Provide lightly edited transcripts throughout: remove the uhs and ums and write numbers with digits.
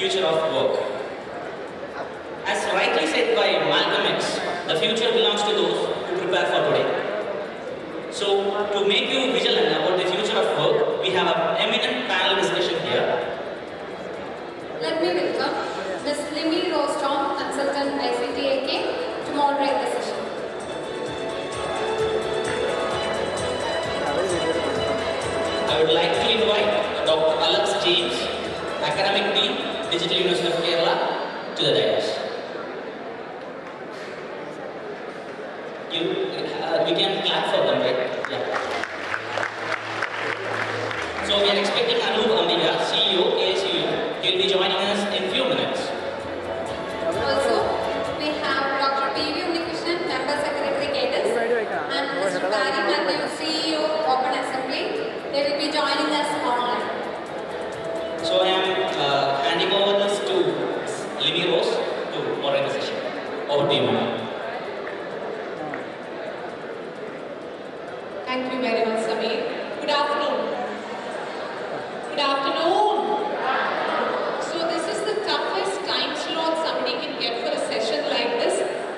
future of work. As rightly said by Malcolm X, the future belongs to those who prepare for today. So, to make you vigilant about the future of work, we have an eminent panel discussion here. Let me welcome Ms. Limi Rose Tom, consultant ICTAK, to moderate the session. I would like to invite Dr. Adlux James, Academic Dean, Digital University of Kerala, to the dais. We can clap for them, right? Yeah. So we are expecting Anoop Ambika, CEO, ASU. He will be joining us in few minutes. Also, we have Dr. P.V. Member Secretary Cadence, and Mr. Barry Matthews, CEO, Open Assembly. They will be joining us online. So I am handing over this to Limi Rose to moderate the session. Over to you, ma'am. Thank you very much, Samir. Good afternoon. Good afternoon. So this is the toughest time slot somebody can get for a session like this.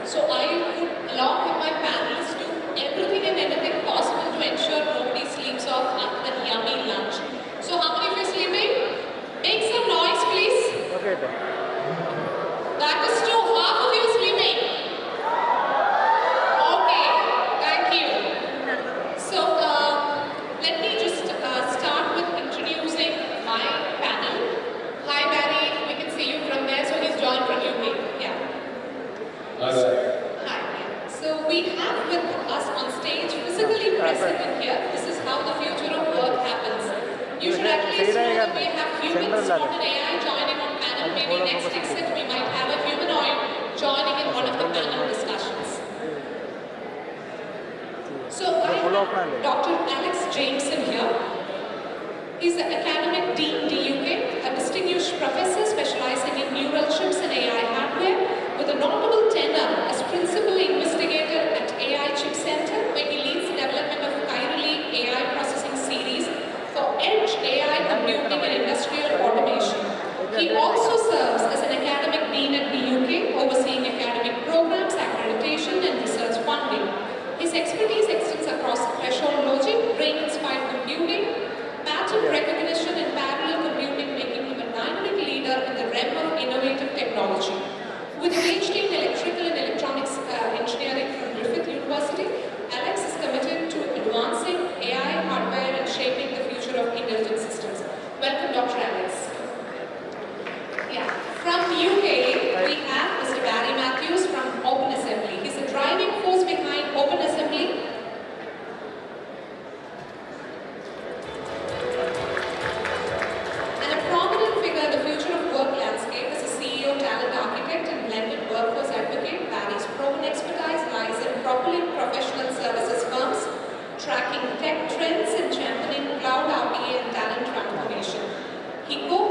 So I would, along with my panelists, do everything and anything possible to ensure nobody sleeps off after the yummy lunch. So how many of you are sleeping? Make some noise, please. Okay. That is true. Half of you are sleeping. Okay. Thank you. So, let me just start with introducing my panel. Hi Barry, we can see you from there, so he's joined from UK. Yeah. Hi. So we have with us on stage, physically present in here, this is how the future of work happens. You should at least know that we have humans, not an AI joining on panel. Maybe next ICSET we might have a humanoid joining in one of the panel discussions. So I have Dr. Alex Jameson here. He's the Academic Dean, DUK, a distinguished professor specializing in neural chips and AI hardware, with a notable tenure as principal investigator at AI Chip Centre, where he leads the development of chirally AI processing series for edge AI computing and industrial automation. He also serves as an academic dean at DUK, overseeing academic programs, accreditation, and research funding. His expertise extends across threshold logic, brain-inspired computing, pattern recognition, and parallel computing, making him a dynamic leader in the realm of innovative technology. With a PhD in electrical and electronics engineering from Griffith University, Alex is committed to advancing AI hardware and shaping the future of intelligent systems. Welcome, Dr. Alex. Yeah. From UK, we have Mr. Barry Matthews from Open Assembly. He's the driving force behind Open Assembly. And a prominent figure in the future of work landscape as a CEO, talent architect, and blended workforce advocate. Barry's proven expertise lies in propelling professional services firms, tracking tech trends, and championing cloud RPA and talent transformation. He co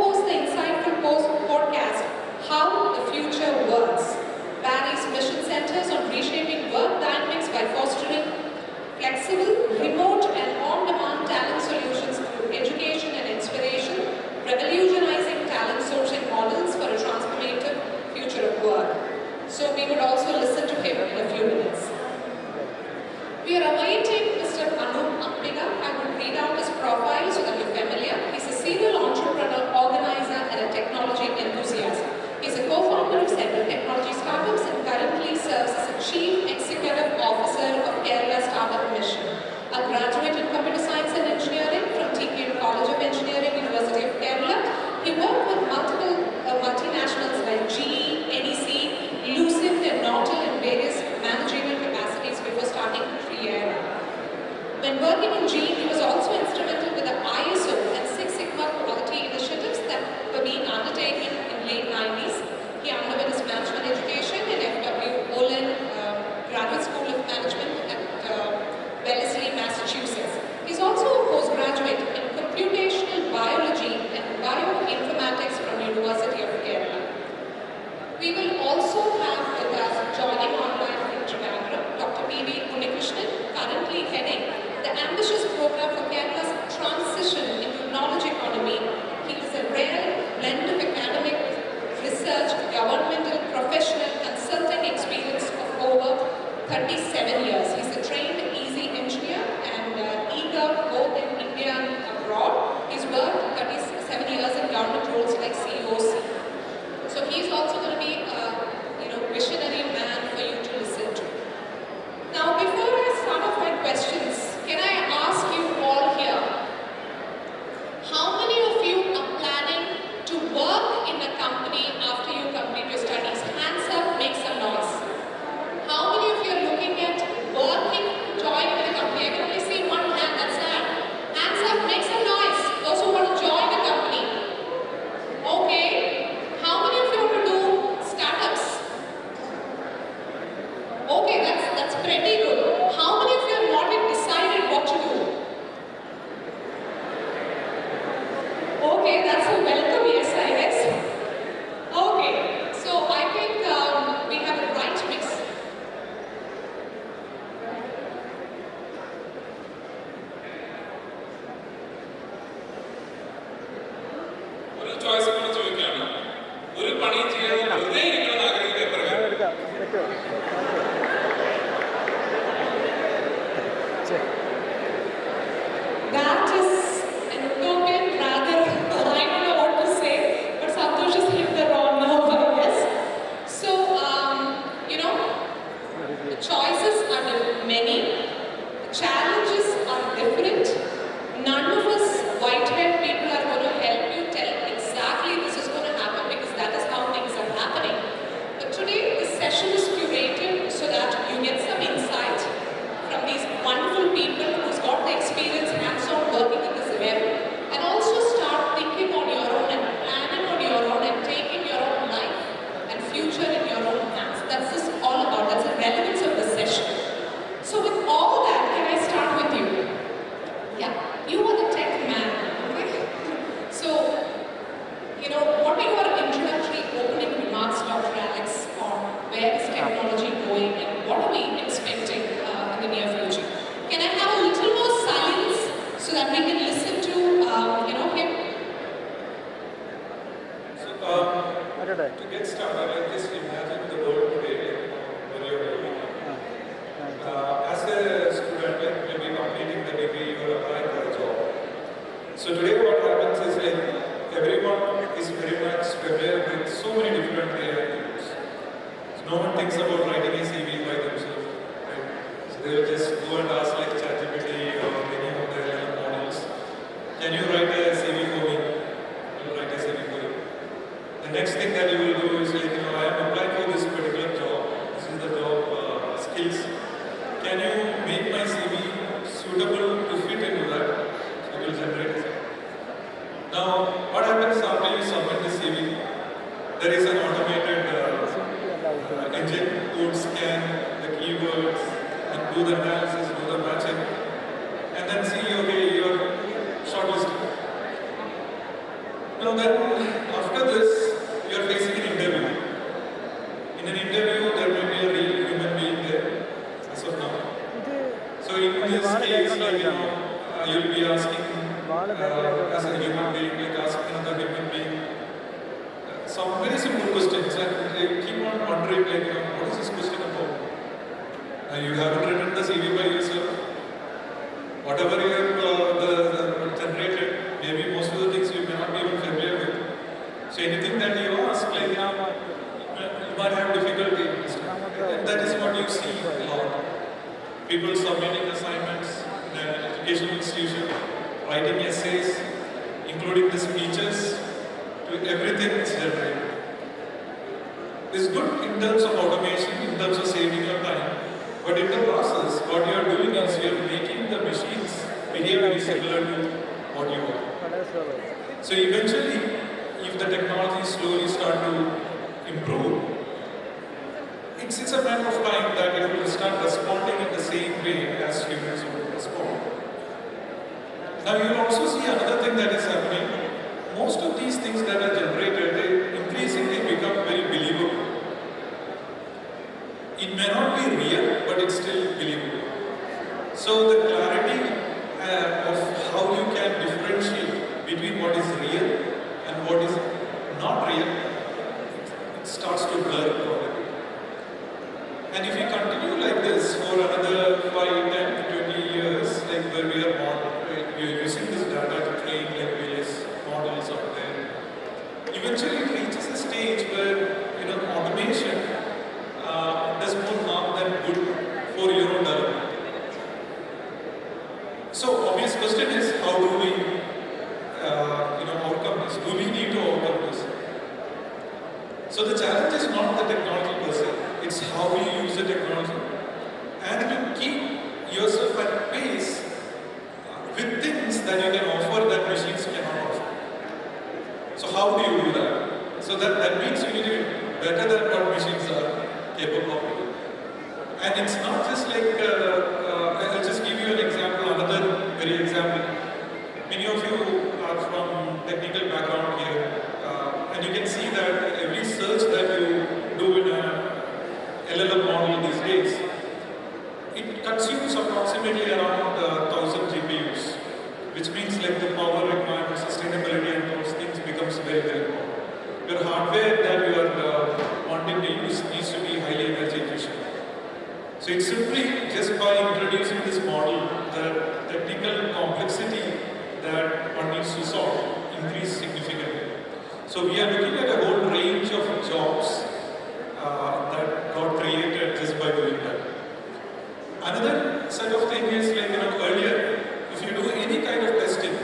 Okay, that's a welcome yes, I guess. Okay, so I think we have a right mix. ഒരു choice കൂടെ ചോദിക്കുകയാണ്. ഒരു പണിയും ചെയ്യാതെ വെറുതെ ഇരിക്കണമെന്ന് ആഗ്രഹിക്കുന്ന എത്ര പേര്? That is an utopian rather, I don't know what to say, but Santosh has hit the wrong nerve, I guess. So, the choices are many, the challenges are different. None of us white-haired people are going to help you tell exactly this is going to happen because that is how things are happening. But today, the session is curated so that you get some insight from these wonderful people who's got the experience hands-on working in this web, and also start thinking on your own and planning on your own and taking your own life and future in your own hands. That's this all about. That's the relevance of the session. So with all that, can I start with you? Yeah, you are the tech man, okay? So, what are your introductory opening remarks, Dr. Alex, on where is technology going and what are we expecting in the near future? Can I have a little more silence so that we can listen to, him? So, to get started, I just imagine the world today when you're living. As a student, maybe completing the degree or applying for a job. So today what happens is everyone is very much familiar with so many different AI tools. So no one thinks about writing a CV by themselves. Right? So they will just go and ask ChatGPT or any of the LLM models, can you write a CV for me? You'll write a CV for you. The next thing that you will do is I am applying for this particular job. This is the job skills. Can you make my CV suitable to fit into that? So it will generate a CV. Now, what happens after you submit the CV? There is an automated engine who would scan the keywords and do the analysis, do the matching, and then see, okay, you are shortlisted. Now then, after this, you are facing an interview. In an interview, there may be a real human being there, as of now. So in this case, you'll be asking as a human being, asking another human being some very simple questions, and they keep on wondering, what is this question about? You haven't written the CV by yourself. Whatever you have generated, maybe most of the things you may not be even familiar with. So anything that you ask, you might have difficulty. And that is what you see a lot. People submitting assignments in an educational institution, writing essays, including the speeches, to everything is generated. It's good in terms of automation, in terms of saving your time, but in the process, what you are doing is you are making the machines behave very similar to what you want. So eventually, if the technology slowly start to improve, it's a matter of time that it will start responding in the same way as humans would respond. Now you will also see another thing that is happening. Most of these things that are generated, they increasingly become very believable. It may not be real, but it's still believable. So the clarity of how you can differentiate between what is real and what is not real, it starts to blur probably. And if you continue like this for another 5, 10, 20 years, where we are we are using this data to train various models out there, eventually it reaches a stage where automation does more harm than good for your own development. So obvious question is, how do we overcome this? Do we need to overcome this? So the challenge is not the technology per se, it's how you use the technology and to keep yourself at pace with things that you can offer that machines cannot offer. So how do you do that? So that means you need to be better than what machines are capable of doing. And it's not just I'll just give you an example, another very example. Many of you are from the technical background here, and you can see that every search that you do in a LLM model these days, it consumes approximately around 1000 GPUs, which means like the power requirement, sustainability and those things becomes very, very important. Your hardware that you are wanting to use needs to be highly energy efficient. So it's simply just by introducing this model, the technical complexity that one needs to solve increase significantly. So we are looking at a whole range of jobs that got created just by doing that. Another set of things is like earlier, if you do any kind of testing,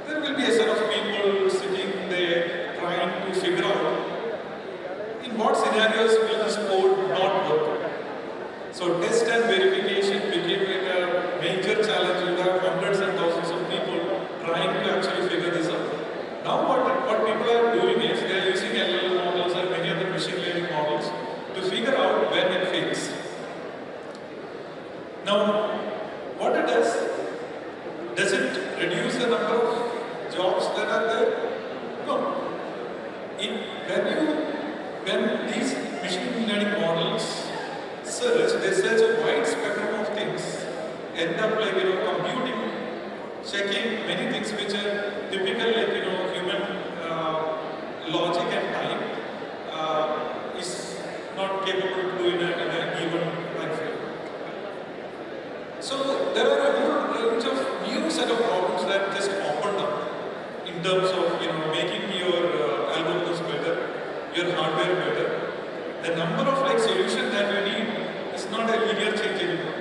there will be a set of people sitting there trying to figure out in what scenarios will this code not work. So test and verification became like a major challenge. You have hundreds and thousands of people trying to actually figure this out. Now what people are doing is they are using LLM models and many other machine learning models to figure out when it fails. Now, what it does it reduce the number of jobs that are there? No. When these machine learning models search, they search a wide spectrum of things, end up like computing, checking many things which are typical like human logic and time is not capable to do in a given time frame. So there are a whole range of new set of problems that just opened up in terms of making your algorithms better, your hardware better. The number of like solutions that you need is not a linear change anymore.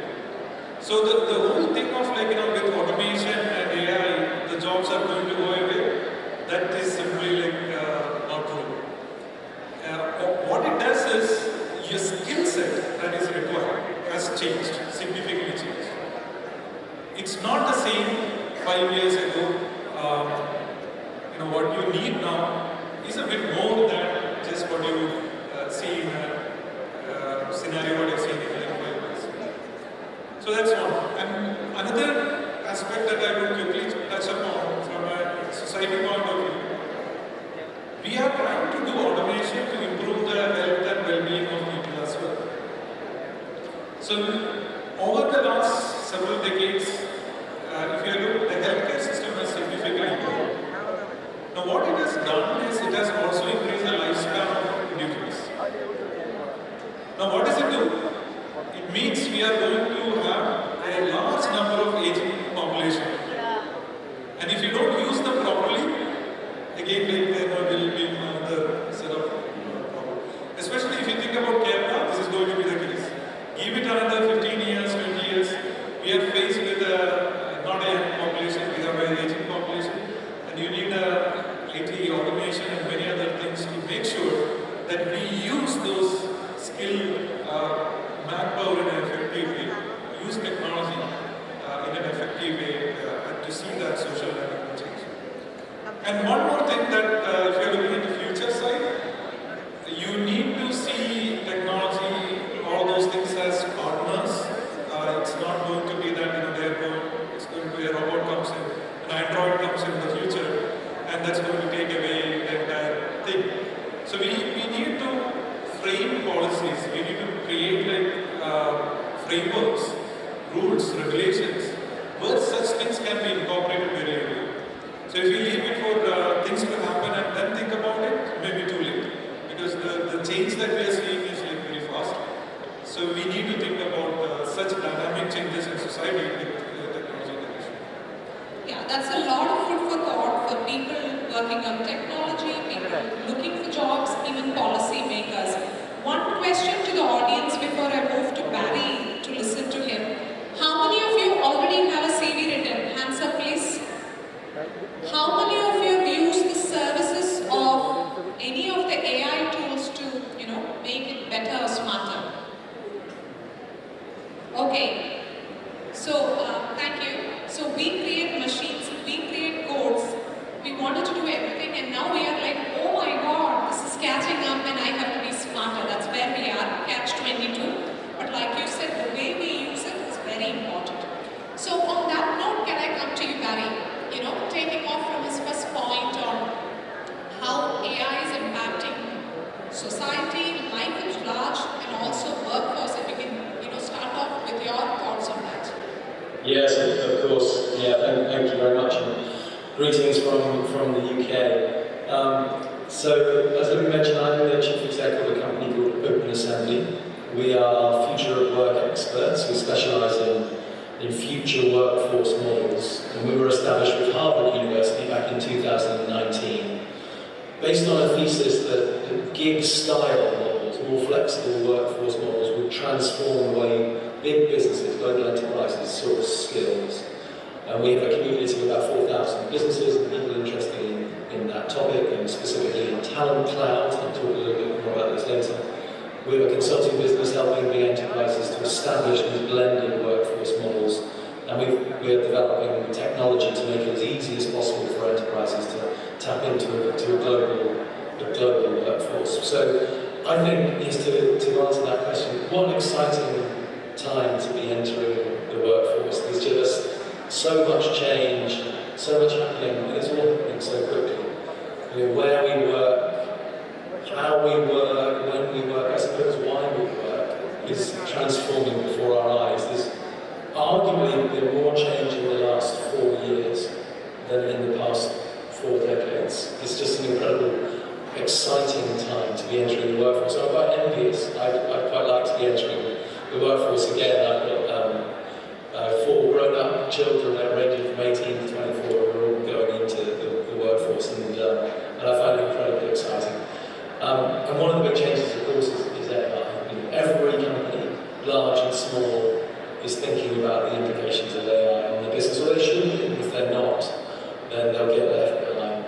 So the whole thing of like with automation and AI, the jobs are going to go away. That is simply like not true. What it does is your skill set that is required has changed, significantly changed. It's not the same 5 years ago. What you need now is a bit more than just what you see in a scenario what you've seen in the 5 years. So that's one. And another aspect that I will quickly touch upon from a society point of view, we are trying to do automation to improve the health and well-being of people as well. So over the last several decades, if you look, the healthcare system has significantly improved. Now what it has done is it has also increased the lifespan of individuals. Now what does it do? It means we are going to have a large number of aging population. And if you don't use them properly, again there will be another set of problems. Especially if you think about Kerala, this is going to be the case. Give it another 15 years, 20 years, we are faced with not a young population, we have an aging population, and you need IT automation and many other things to make sure that we use those skilled manpower in an effective way, use technology in an effective way to see that social dynamic change. And one more thing that if you are looking at the future side, you need to see technology, all those things as partners. It's not going to be that it's going to be a robot comes in, an Android comes in the future, and that's going to take away the entire thing. So we need to frame policies, we need to create like frameworks, rules, regulations, where such things can be incorporated very early. So if you leave it for things to happen and then think about it, maybe too late. Because the change that we are seeing is like very fast. So we need to think about such dynamic changes in society with technology innovation. Yeah, that's a lot of food for thought for people working on technology, people looking for jobs, even policy makers. One question to the audience before I move to Barry to listen to him. How many of you already have a CV written? Hands up, please. How many of you have used the services of any of the AI tools to, make it better or smarter? Okay. So, thank you. So we create machines, we create codes. We wanted to do everything, and now we are like, oh my God, this is catching up, and I have to be smarter. That's where we are, catch-22. But like you said, the way we use it is very important. So on that note, can I come to you, Barry? Taking off from his Yes, of course. Yeah, thank you very much. And greetings from the UK. So, as Limi mentioned, I'm the Chief Executive of a company called Open Assembly. We are future of work experts. We specialise in future workforce models. And we were established with Harvard University back in 2019, based on a thesis that gig-style models, more flexible workforce models, would transform the way big businesses, global enterprises, source skills. And we have a community of about 4,000 businesses and people interested in that topic, and specifically in talent clouds. I'll talk a little bit more about this later. We have a consulting business helping big enterprises to establish these blended workforce models, and we are developing technology to make it as easy as possible for enterprises to tap into a global workforce. So I think to answer that question, what an exciting time to be entering the workforce. There's just so much change, so much happening, and it's all happening so quickly. You know, where we work, how we work, when we work, I suppose why we work, is transforming before our eyes. There's arguably been more change in the last 4 years than in the past 4 decades. It's just an incredible, exciting time to be entering the workforce. I'm quite envious. I'd quite like to be entering the workforce again. I've got 4 grown-up children that ranging from 18 to 24 who are all going into the workforce, and I find it incredibly exciting. And one of the big changes, of course, is AI. You know, every company, large and small, is thinking about the implications of AI on their business, or they should be. If they're not, then they'll get left behind.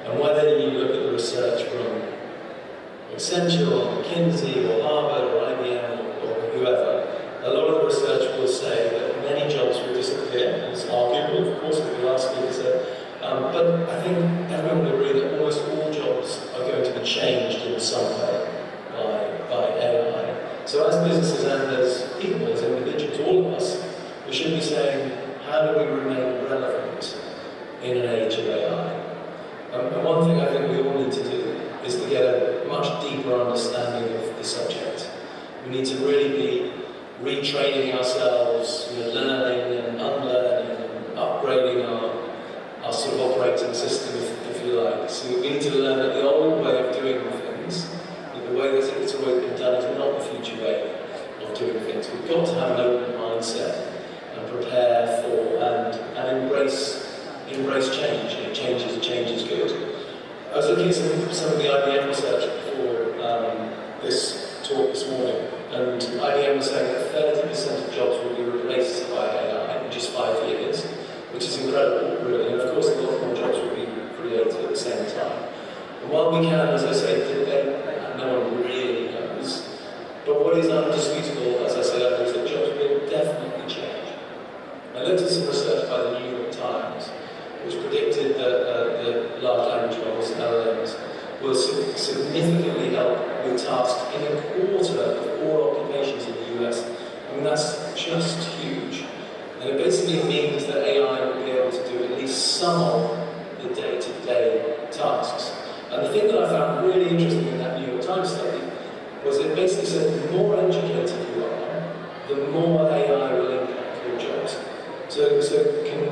And whether you look at the research from Accenture or McKinsey or Harvard or IBM or whoever, a lot of the research will say that many jobs will disappear. It's arguable, of course, as the last speaker said. But I think everyone will agree that almost all jobs are going to be changed in some way by AI. So as businesses and as people, as individuals, all of us, we should be saying, how do we remain relevant in an age of AI? And one thing I think we all need to do is to get a much deeper understanding of the subject. We need to really be retraining ourselves, learning and unlearning and upgrading our sort of operating system, if you like. So we need to learn that the old way of doing things, the way that it's always been done, is not the future way of doing things. We've got to have an open mindset and prepare for and embrace change. You know, change is good. I was looking at some of the IBM research for this talk this morning, and IBM was saying that 30% of jobs will be replaced by AI in just 5 years, which is incredible, really. And of course, a lot more jobs will be created at the same time. And while we can, as I say, debate, no one really knows, but what is undisputable, as I said earlier, is that jobs will definitely change. I looked at some research by the New York Times, which predicted that the large language models, LLMs, will significantly help with tasks in a quarter of all occupations in the US. I mean, that's just huge. And it basically means that AI will be able to do at least some of the day-to-day tasks. And the thing that I found really interesting in that New York Times study was it basically said the more educated you are, the more AI will impact your jobs. So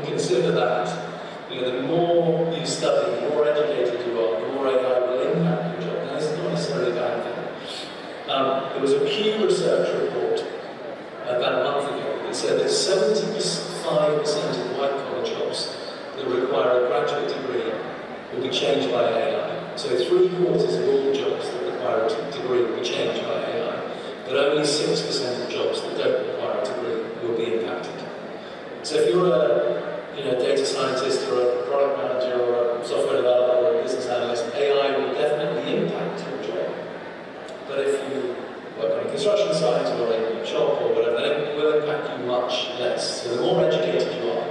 consider that. You know, the more you study, the more educated you are, the more AI will impact your job. Now, this is not necessarily a bad thing. There was a Pew Research report about a month ago that said that 75% of white-collar jobs that require a graduate degree will be changed by AI. So 3/4 of all jobs that require a degree will be changed by AI. But only 6% of jobs that don't require a degree will be impacted. So if you're a data scientist or a product manager or a software developer or a business analyst, AI will definitely impact your job. But if you work on a construction site or in a shop or whatever, then it will impact you much less. So the more educated you are,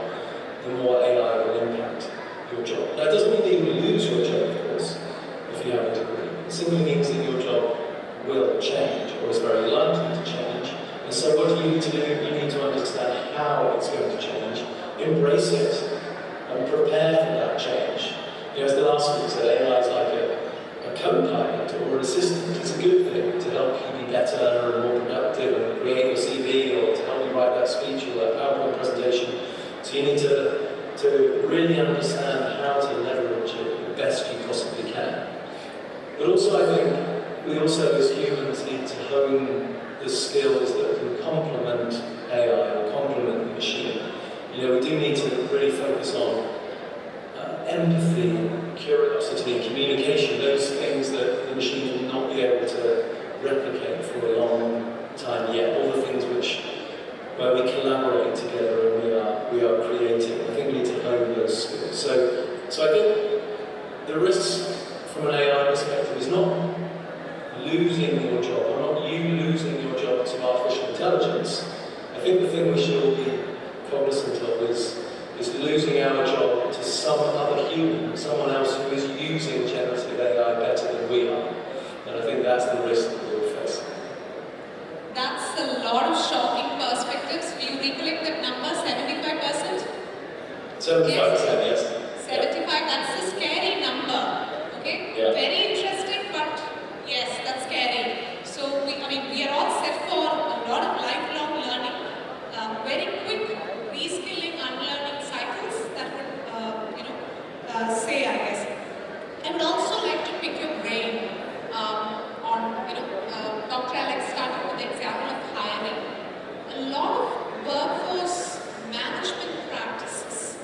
the more AI will impact your job. That doesn't mean that you will lose your job, of course, if you have a degree. It simply means that your job will change, or is very likely to change. And so what do you need to do? You need to understand how it's going to change, embrace it, and prepare for that change. As the last speaker said, AI is like a co-pilot or an assistant. It's a good thing to help you be better and more productive and create your CV, or to help you write that speech or that PowerPoint presentation. So you need to really understand how to leverage it the best you possibly can. But also I think we also as humans need to hone the skills that can complement AI or complement the machine. You know, we do need to really focus on empathy, curiosity and communication, those things that the machine will not be able to replicate for a long time yet, all the things where we collaborate together and we are creating. I think we need to hone those skills. So I think the risk from an AI perspective is not losing your job, or not you losing your job to artificial intelligence. I think the thing we should all be cognizant of is losing our job to some other human, someone else who is using generative AI better than we are. And I think that's the risk that we'll face. That's a lot of shocking perspectives. Do you recollect that number, 75%? 75%, yes. 75, that's a scary number. Okay? Yeah. Very interesting, but yes, that's scary. So, we are all set for a lot of lifelong learning, very quick reskilling, unlearning cycles that would, say, I guess. I would also like to pick your brain on, Dr. Alex started with the example of hiring. A lot of workforce management practices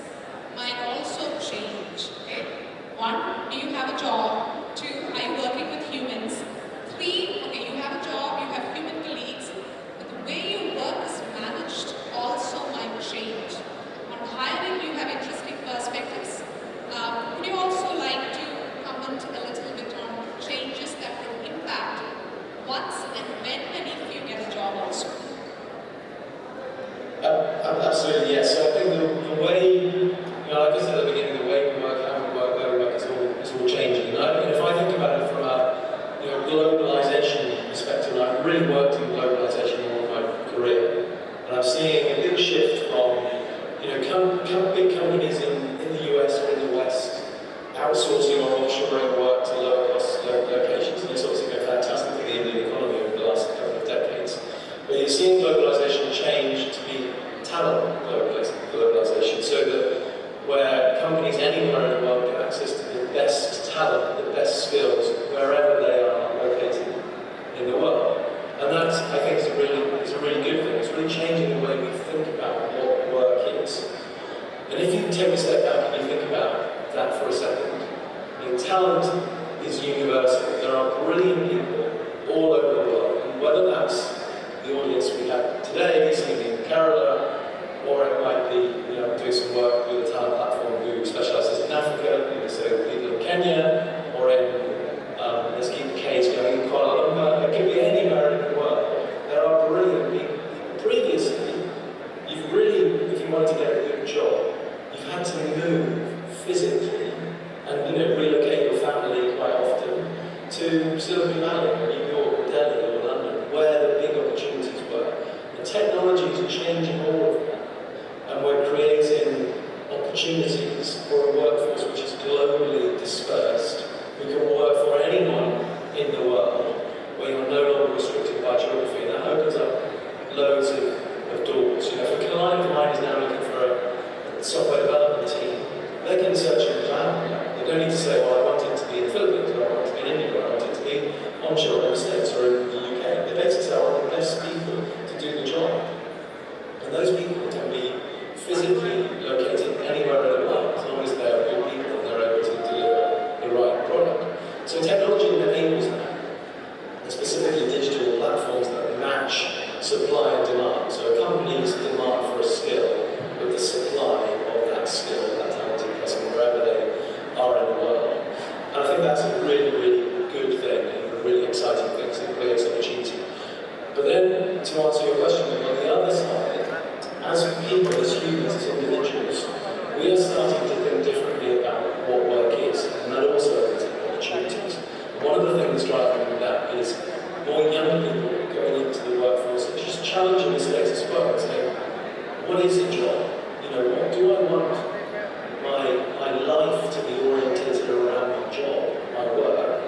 might also change. Okay? 1, do you have a job? 2, are you working with humans? 3, okay, you have a job, you have human colleagues, but the way you work is managed also might change. On hiring, you have interesting perspectives. Would you also like to comment a little bit on changes that will impact once and when and if you get a job also? Absolutely, yes. So I think the way, like I said at the beginning, the way we work, how we work, where we work, is all changing. And if I think about it from a globalization perspective, and I've really worked in globalization all of my career, and I'm seeing a big shift from big companies in the US or in the West outsourcing or offshoring work to low-cost locations. And it's obviously been fantastic for the Indian economy over the last couple of decades. But you're seeing globalization change to be talent globalization, so that where companies anywhere in the world get access to the best talent, the best skills, wherever they are located in the world. And that, I think, is a really good thing. It's really changing the way we think about what work is. And if you take a step back and you think about that for a second, talent is universal. There are brilliant people all over the world, and whether that's the audience we have today, sitting in Kerala, or it might be doing some work with a talent platform who specialises in Africa, so people in Kenya, or in, let's keep the case going, in Kuala Lumpur. It could be anywhere in the world. There are brilliant people. Previously, if you wanted to get a good job, you've had to move physically and relocate your family quite often to Silicon Valley, or New York, or Delhi, or London, where the big opportunities were. The technology is changing all of that, and we're creating opportunities for a workforce which is globally dispersed, who can work for anyone in the world, where you're no longer restricted by geography, and that opens up loads of doors. If a client of mine is now looking for a software development team, they can search in the cloud. They don't need to say, well, I want it to be in the Philippines, or I want it to be in India, or I want it to be onshore in the States or in the UK. They basically say, I want the best people to do the job. And those people can be physically located anywhere in the world, as long as they are good people and they're able to deliver the right product. So technology enables that, and specifically digital platforms that match supply and demand. So a company's demand for a skill with the supply of that skill, that talented person, wherever they are in the world. And I think that's a really, really good thing, and a really exciting thing, because it creates opportunity. But then, to answer your question, on the other side, as people, as humans, as individuals, we are starting to think differently about what work is, and that also opens up opportunities. One of the things driving that is more young people going into the workforce and just challenging the status quo and saying, what is a job? What do I want my life to be orientated around my job, my work?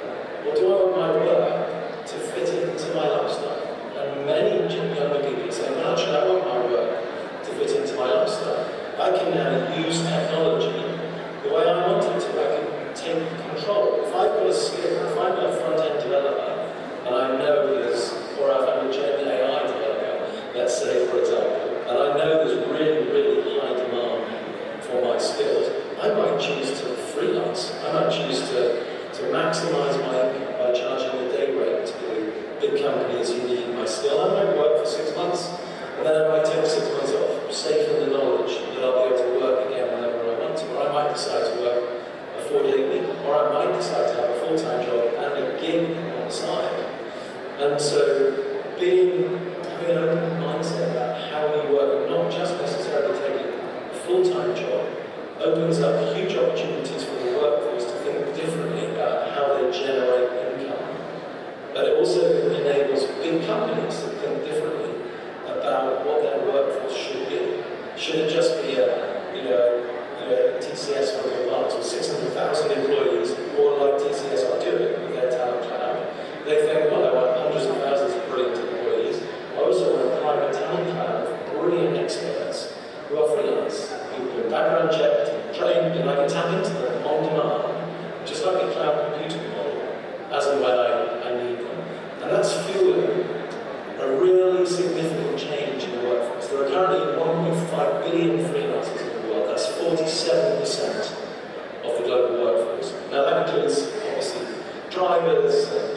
Or do I want my work to fit into my lifestyle? And many younger people are saying, price. I might choose to maximise my income by charging a day rate to big companies who need my skill. I might work for 6 months, and then I might take 6 months off, safe in the knowledge that I'll be able to work again whenever I want to. Or I might decide to work a 4-day week, or I might decide to have a full-time job and a gig on the side. And so having an open mindset about how we work, and not just necessarily taking a full-time job, opens up huge opportunities for the workforce to think differently about how they generate income. But it also enables big companies to think differently about what their workforce should be. Should it just be a TCS for the parts with 600,000 employees, or like TCS are doing with their talent cloud? They think, well, I want hundreds of thousands of brilliant employees. I also want a private talent cloud of brilliant experts who are freelance, who've been background checked and trained, and I can tap into them on demand, just like a cloud computing model, as and when I need them. And that's fueling a really significant change in the workforce. There are currently 1.5 billion freelancers in the world. That's 47% of the global workforce. Now that includes, obviously, drivers and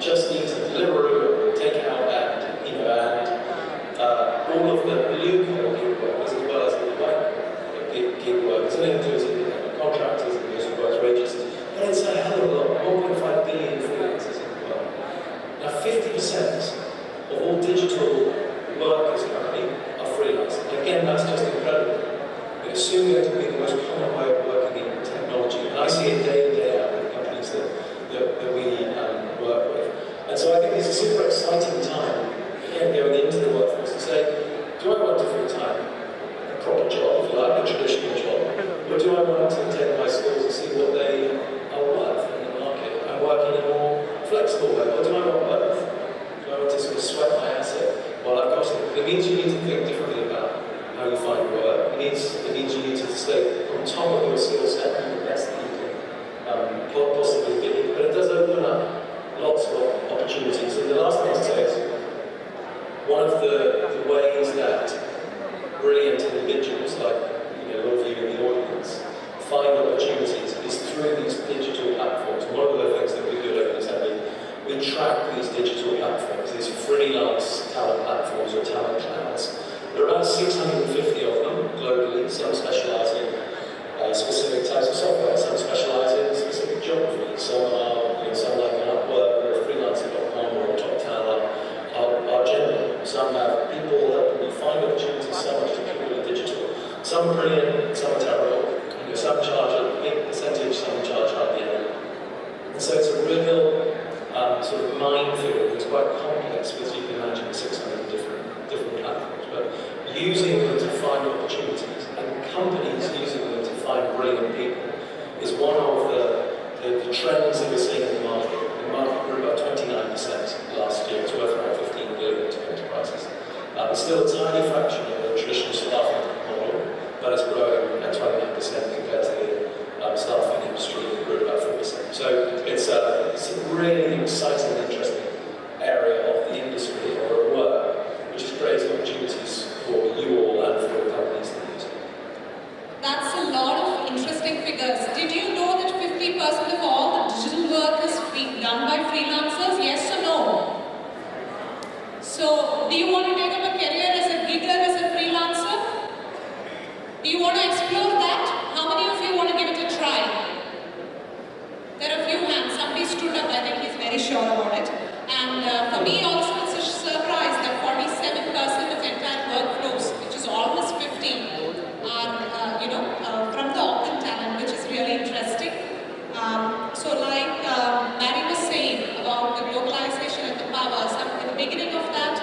just eat and delivery or take out and all of the blue collar gig workers as well as the white gig workers, and it includes contractors and those who work for agencies. But it's a hell of a lot, 1.5 billion freelancers in the world. Now 50% of all digital workers currently are freelancers. Again, that's just incredible. It's soon going to be the most common way of working in technology. And I see it day in, day out with companies that we work with. And so I think it's a super exciting time, again, going into the workforce to say, do I want a full-time, a proper job, if you like, a traditional job, or do I want to take my skills and see what they are worth in the market and work in a more flexible way, or do I want both? Do I want to sort of sweat my asset while I've got it? It means you need to think differently about how you find work. It means you need to stay on top of your skill set and the best that you can possibly be. But it does open up lots of opportunities. And the last thing I'll say is, one of the ways that brilliant individuals, like a lot of you in the audience, find opportunities is through these digital platforms. One of the things that we do at Assembly, we track these digital platforms, these freelance talent platforms or talent clouds. There are around 650 of them globally. Some specialise in specific types of software, some specialise in specific geography, some like an Upwork or a freelancer.com or a Top Talent are general. Some have people helping you find opportunities, some are just purely digital. Some are brilliant, some are terrible. Some charge a big percentage, some charge hardly any. And so it's a real sort of minefield. It's quite complex because you can imagine 600 different platforms. But using them to find opportunities and companies using them to find brilliant people is one of the trends that we're seeing in the market. The market grew by 29% last year. It's worth around 15 billion to enterprises. It's still a tiny fraction of the traditional staffing model, but it's growing at 29% compared to the staffing industry that grew about 4%. So it's a really exciting and interesting area of the industry or at work, which is creating opportunities for you all and for the companies that use it. That's a lot of interesting figures. Did you know that 50% of all the digital work is done by freelancers? Yes or no? So, do you want to take up a career as a gigger, as a freelancer? Do you want to explore that? How many of you want to give it a try? There are a few hands. Somebody stood up. I think he's very sure about it. And for me also, it's a surprise that 47% of entire workflows, which is almost 50, are from the open talent, which is really interesting. So like Mary was saying about the globalization and the power, at the beginning of that,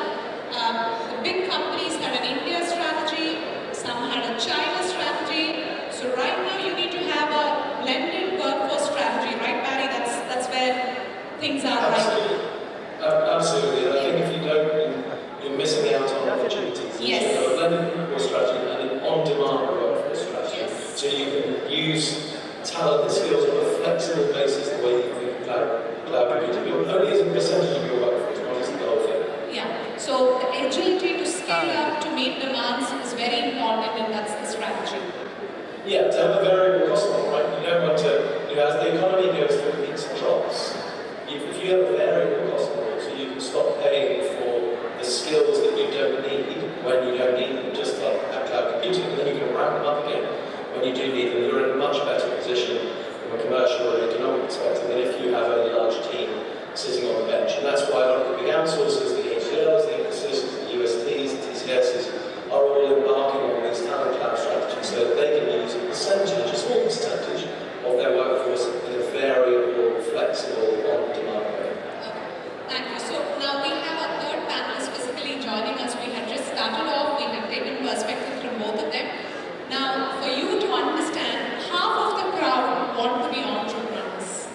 the big companies had an India strategy, some had a China strategy. So right now you need to have a blended workforce strategy, right Barry? That's where things are Absolutely. right. Absolutely. And I think if you don't, you're missing out on opportunities. Yes. You have a blended workforce strategy and an on-demand workforce strategy. Yes. So you can use talent and skills on a flexible basis the way you think cloud computing, only as a percentage of your workforce, not as the whole thing. Yeah. So the agility to scale up to meet demands is very important, and that's the strategy. Yeah, to have a variable cost model, right? You don't want to, as the economy goes through peaks and troughs, if you have a variable cost model, so you can stop paying for the skills that you don't need when you don't need them, just like cloud computing, and then you can ramp them up again when you do need them. You're in a much better position from a commercial or economic perspective than if you have a large team sitting on the bench. And that's why a lot of the big outsourcers, the HCLs, the Infosys, the USTs, the TCSs, are all embarking on these talent cloud strategies so that they can use a percentage, a small percentage, of their workforce in a variable, flexible, on-demand way. Thank you. So now we have our third panelist physically joining us. We had just started off, we had taken perspective from both of them. Now, for you to understand, half of the crowd want to be entrepreneurs.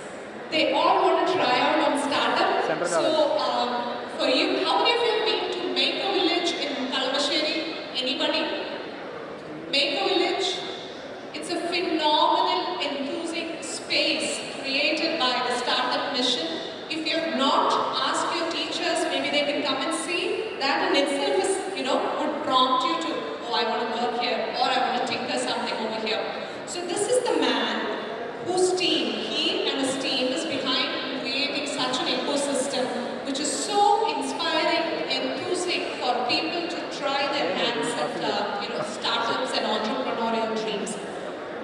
They all want to try out on startup. So, for you, how many of you have been to Make a Village in Kalmasheri? Anybody? Make a Village? It's a phenomenal, enthusing space created by the Startup Mission. If you have not, ask your teachers, maybe they can come and see. That in itself is, would prompt you to, oh, I want to work here, or I want to tinker something over here. So this is the man whose team, he and his team is behind creating such an ecosystem, which is so inspiring, enthusing for people to try their hands at, startups and entrepreneurial dreams.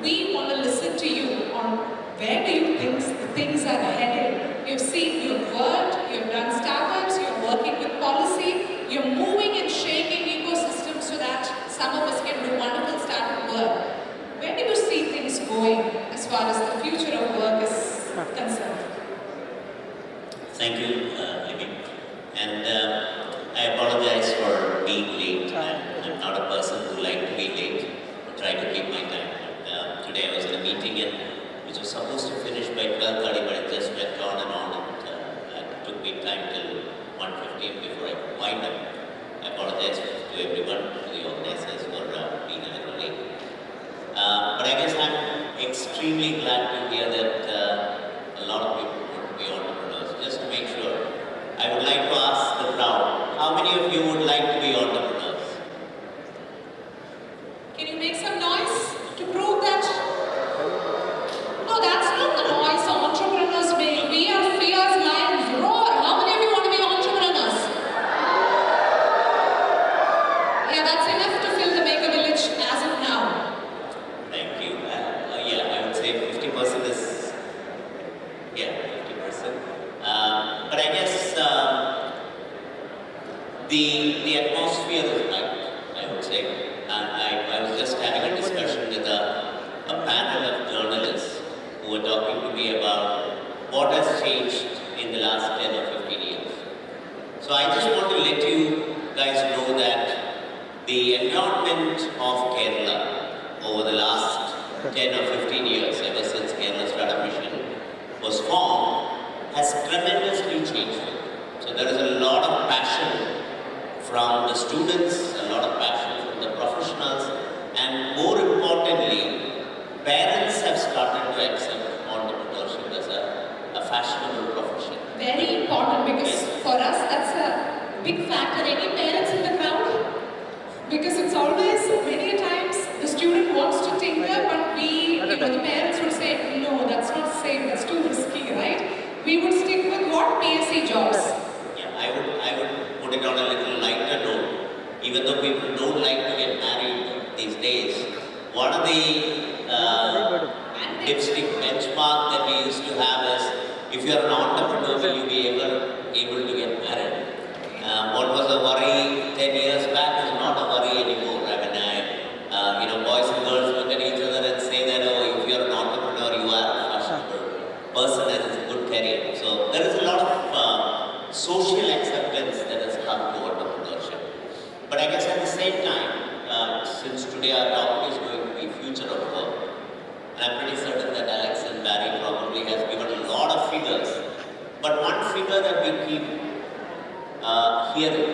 We want to listen to you on where do you think things are headed. You've worked, you've done startups, you're working with policy, you're moving and shaking ecosystems so that some of us can do wonderful startup work. Where do you see things going as far as the future of work is concerned? Thank you, Limi. And I apologize for being late. I'm not a person who likes to be late. I try to keep my time. Today I was in a meeting which was supposed to finish by 12:30, but it just went on and it took me time till 1:15 before I could wind up. I apologize to everyone, to the organizers for being a little late. But I guess I'm extremely glad to hear that a lot of people would be entrepreneurs. Just to make sure, I would like to ask the crowd, how many of you would like to be entrepreneurs? Can you make some noise to prove that? No, that's not the noise entrepreneurs make. We are fierce lions. Roar! How many of you want to be entrepreneurs? Yeah, that's enough to fill the Make a Village as of now. Thank you. I would say 50% is, 50%. But I guess the atmosphere is right, I would say. I was just having a discussion with a panel of journalists who were talking to me about what has changed in the last 10 or 15 years. So I just want to let you guys know that the environment of Kerala over the last 10 or 15 years, ever since Kerala Startup Mission was formed, has tremendously changed. So there is a lot of passion from the students, a lot of passion from the professionals, and more importantly, parents have started to accept entrepreneurship as a fashionable profession. Very important, because for us that's a big factor. Any parents in the crowd? Because it's always, many times, the student wants to tinker, but the parents would say, no, that's not safe, that's too risky, right? We would stick with what? PSC jobs. Yeah, I would put it on a little lighter note. Even though people don't like to get married these days, one of the dipstick benchmark that we used to have is, if you're an entrepreneur, will you be able to get married? What was a worry 10 years back is not a worry anymore. I mean, boys and girls look at each other and say that, oh, if you're an entrepreneur, you are a fashionable person and it's a good career. So there is a lot of social acceptance that has come to entrepreneurship. But I guess at the same time, since today our topic is going to be future of work, and I'm pretty certain that Alex and Barry probably has given a lot of figures. But one figure that we keep hearing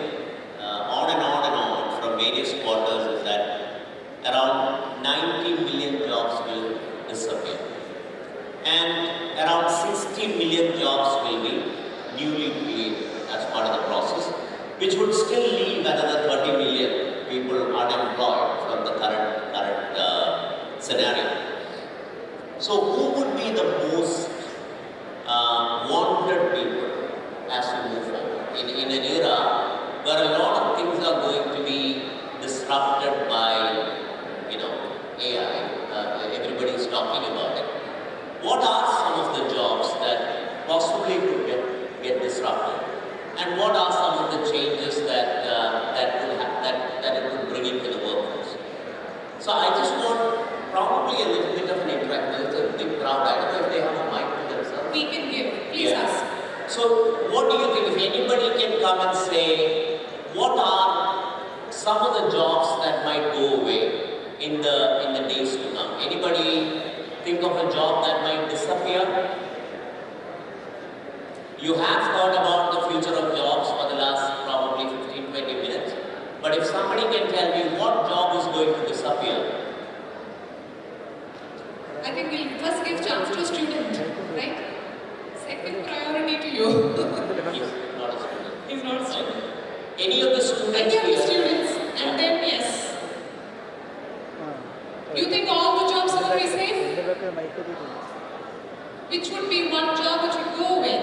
on and on from various quarters is that around 90 million jobs will disappear. And around 60 million jobs will be newly created as part of the process, which would still leave another 30 million people unemployed from the current scenario. So who would be the most wanted people as we move forward in an era where a lot of things are going to be disrupted by, AI? Everybody is talking about it. What are some of the jobs that possibly could get disrupted, and what are some of the changes that it could bring into the workforce? So I just want probably a little bit of an interaction. It's a big crowd. I don't know if they have a mic to themselves. We can give. Please ask. So what do you think? If anybody can come and say, what are some of the jobs that might go away in the days to come? Anybody think of a job that might disappear? You have heard about the future of jobs for the last probably 15-20 minutes. But if somebody can tell me what job is going to disappear? I think we'll first give chance to a student, right? Second priority to you. He's not a student. He's not a student. Any of the students Any of the here? students, and then yes. You think all the jobs are going to be safe? Which would be one job which would go away?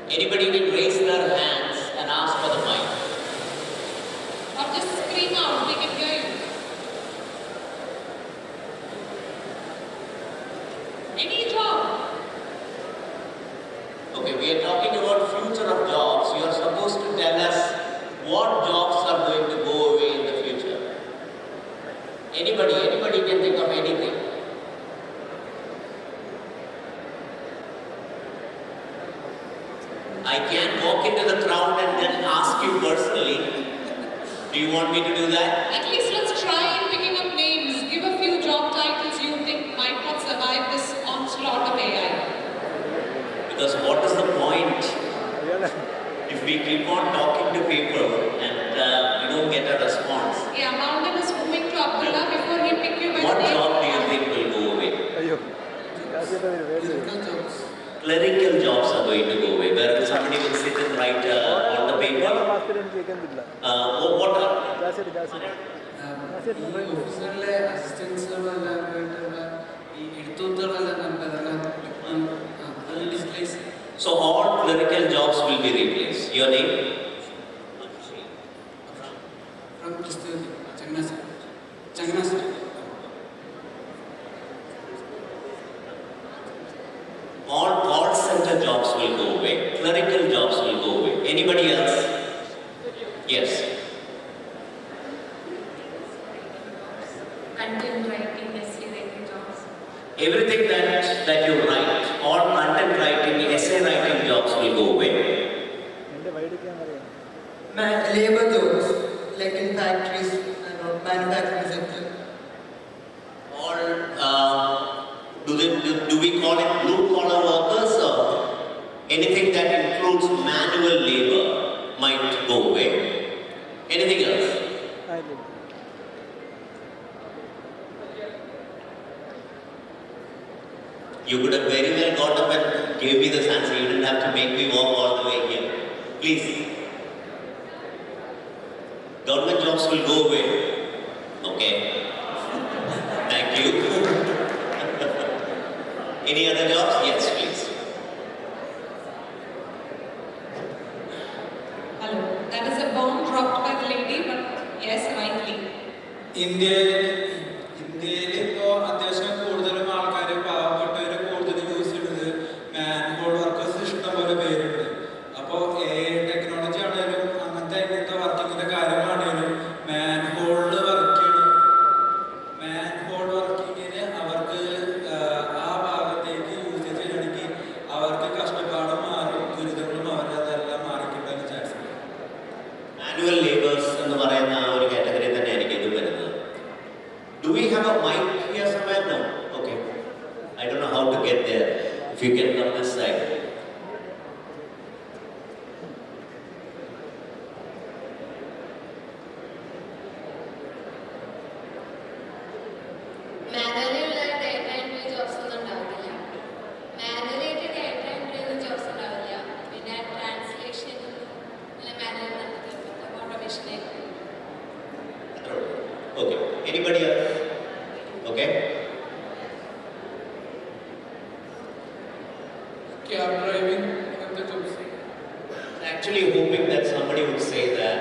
Anybody can raise their hands and ask for the mic. Or just scream out, we can hear you. Any job. Okay, we are talking about future of jobs. You are supposed to tell us what jobs are going to go away in the future. Anybody can think of anything. I can walk into the crowd and then ask you personally, do you want me to do that? At least let's try in picking up names. Give a few job titles you think might not survive this onslaught of AI. Because what is the point if we keep on talking to people and we don't get a response? Yeah, Mountain is moving to Abdullah before he pick you by What name. job do you think will go away? Clerical jobs. Clerical jobs are going to go away, where somebody will sit and write on the paper. What are? ഈ ഓഫീസുകളിലെ അസിസ്റ്റൻസുകളെല്ലാം വേണ്ടിയുള്ള ഈ എഴുത്തുകളെല്ലാം നമുക്കതെല്ലാം അത് displace. So all clerical jobs will be replaced. Your name? From Christianity, Changanasari. All call center jobs will go away. Clerical jobs will go away. Anybody else? Yes. Content writing, essay writing jobs. Everything that you write, all content writing, essay writing jobs will go away. Labor jobs, like in factories and manufacturing sector. Or do we call it blue collar workers, or anything that includes manual labor might go away? Anything else? You could have very well got up and gave me this answer. You didn't have to make me walk all the way here. Please. Government jobs will go away. Okay. Thank you. Any other jobs? Yes, please. Hello. That is a bomb dropped by the lady, but yes, rightly. ഇന്ത്യയിൽ ഇപ്പോൾ അത്യാവശ്യം കൂടുതലും ആൾക്കാർ പാവപ്പെട്ടവർ കൂടുതൽ use ചെയ്യുന്നത് manhole workers ഇഷ്ടംപോലെ പേരുണ്ട്. അപ്പോൾ ടെക്നോളജി ആണെങ്കിലും അങ്ങനത്തെ വർക്കിങ്ങിൻ്റെ കാര്യങ്ങളാണെങ്കിലും മാൻഹോളിൽ വർക്കിങ്ങിന് അവർക്ക് ആ ഭാഗത്തേക്ക് യൂസേജ് ചെയ്യണമെങ്കിൽ അവർക്ക് കഷ്ടപ്പാടും മാറും, ദുരിതങ്ങളും അവരതെല്ലാം മാറിക്കിട്ടാൻ ചാൻസ് ഉണ്ട്. Manual laborers എന്ന് പറയുന്ന ആ ഒരു കാറ്റഗറി തന്നെയായിരിക്കും ഇത് വരുന്നത്. Do we have a mic here somewhere? No. Okay. I don't know how to get there. If you can come this side. Manually ഉള്ള ഡേറ്റ എൻട്രി ജോബ്സ് ഒന്നും ഉണ്ടാവില്ല. മാനുവലി ആയിട്ട് ഡേറ്റ എൻട്രി ഒന്നും ജോബ്സ് ഉണ്ടാവില്ല. പിന്നെ ട്രാൻസ്ലേഷൻ മാനുവൽ നടത്തി automation ആയിരിക്കും. Anybody else? Okay. Cab driving, അങ്ങനത്തെ jobs. Actually hoping that somebody would say that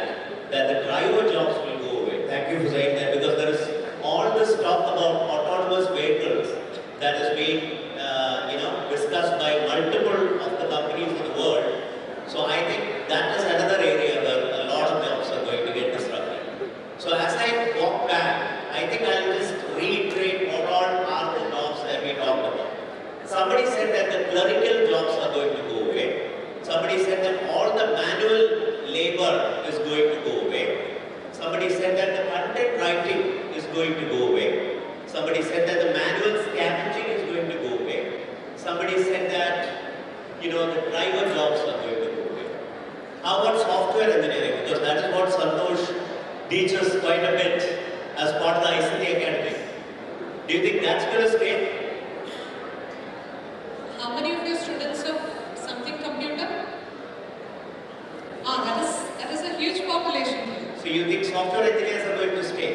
the driver jobs will go away. Thank you for saying that, because there is all this talk about autonomous vehicles that is being discussed by multiple of the companies in the world. So I think that is another area where a lot of jobs are going to get disrupted. So as I walk back, I think I'll just reiterate what all are the jobs that we talked about. Somebody said that the clerical jobs are going to go away. Somebody said that all the manual labor is going to go away. Somebody said that the content writing is going to go away. Somebody said that the manual scavenging is going to go away. Somebody said that, the driver jobs are going to go away. How about software engineering? Because that is what Santosh teaches quite a bit as part of the ICT Academy. Do you think that's going to stay? How many of your students have something computer? That is a huge population. So you think software engineers are going to stay?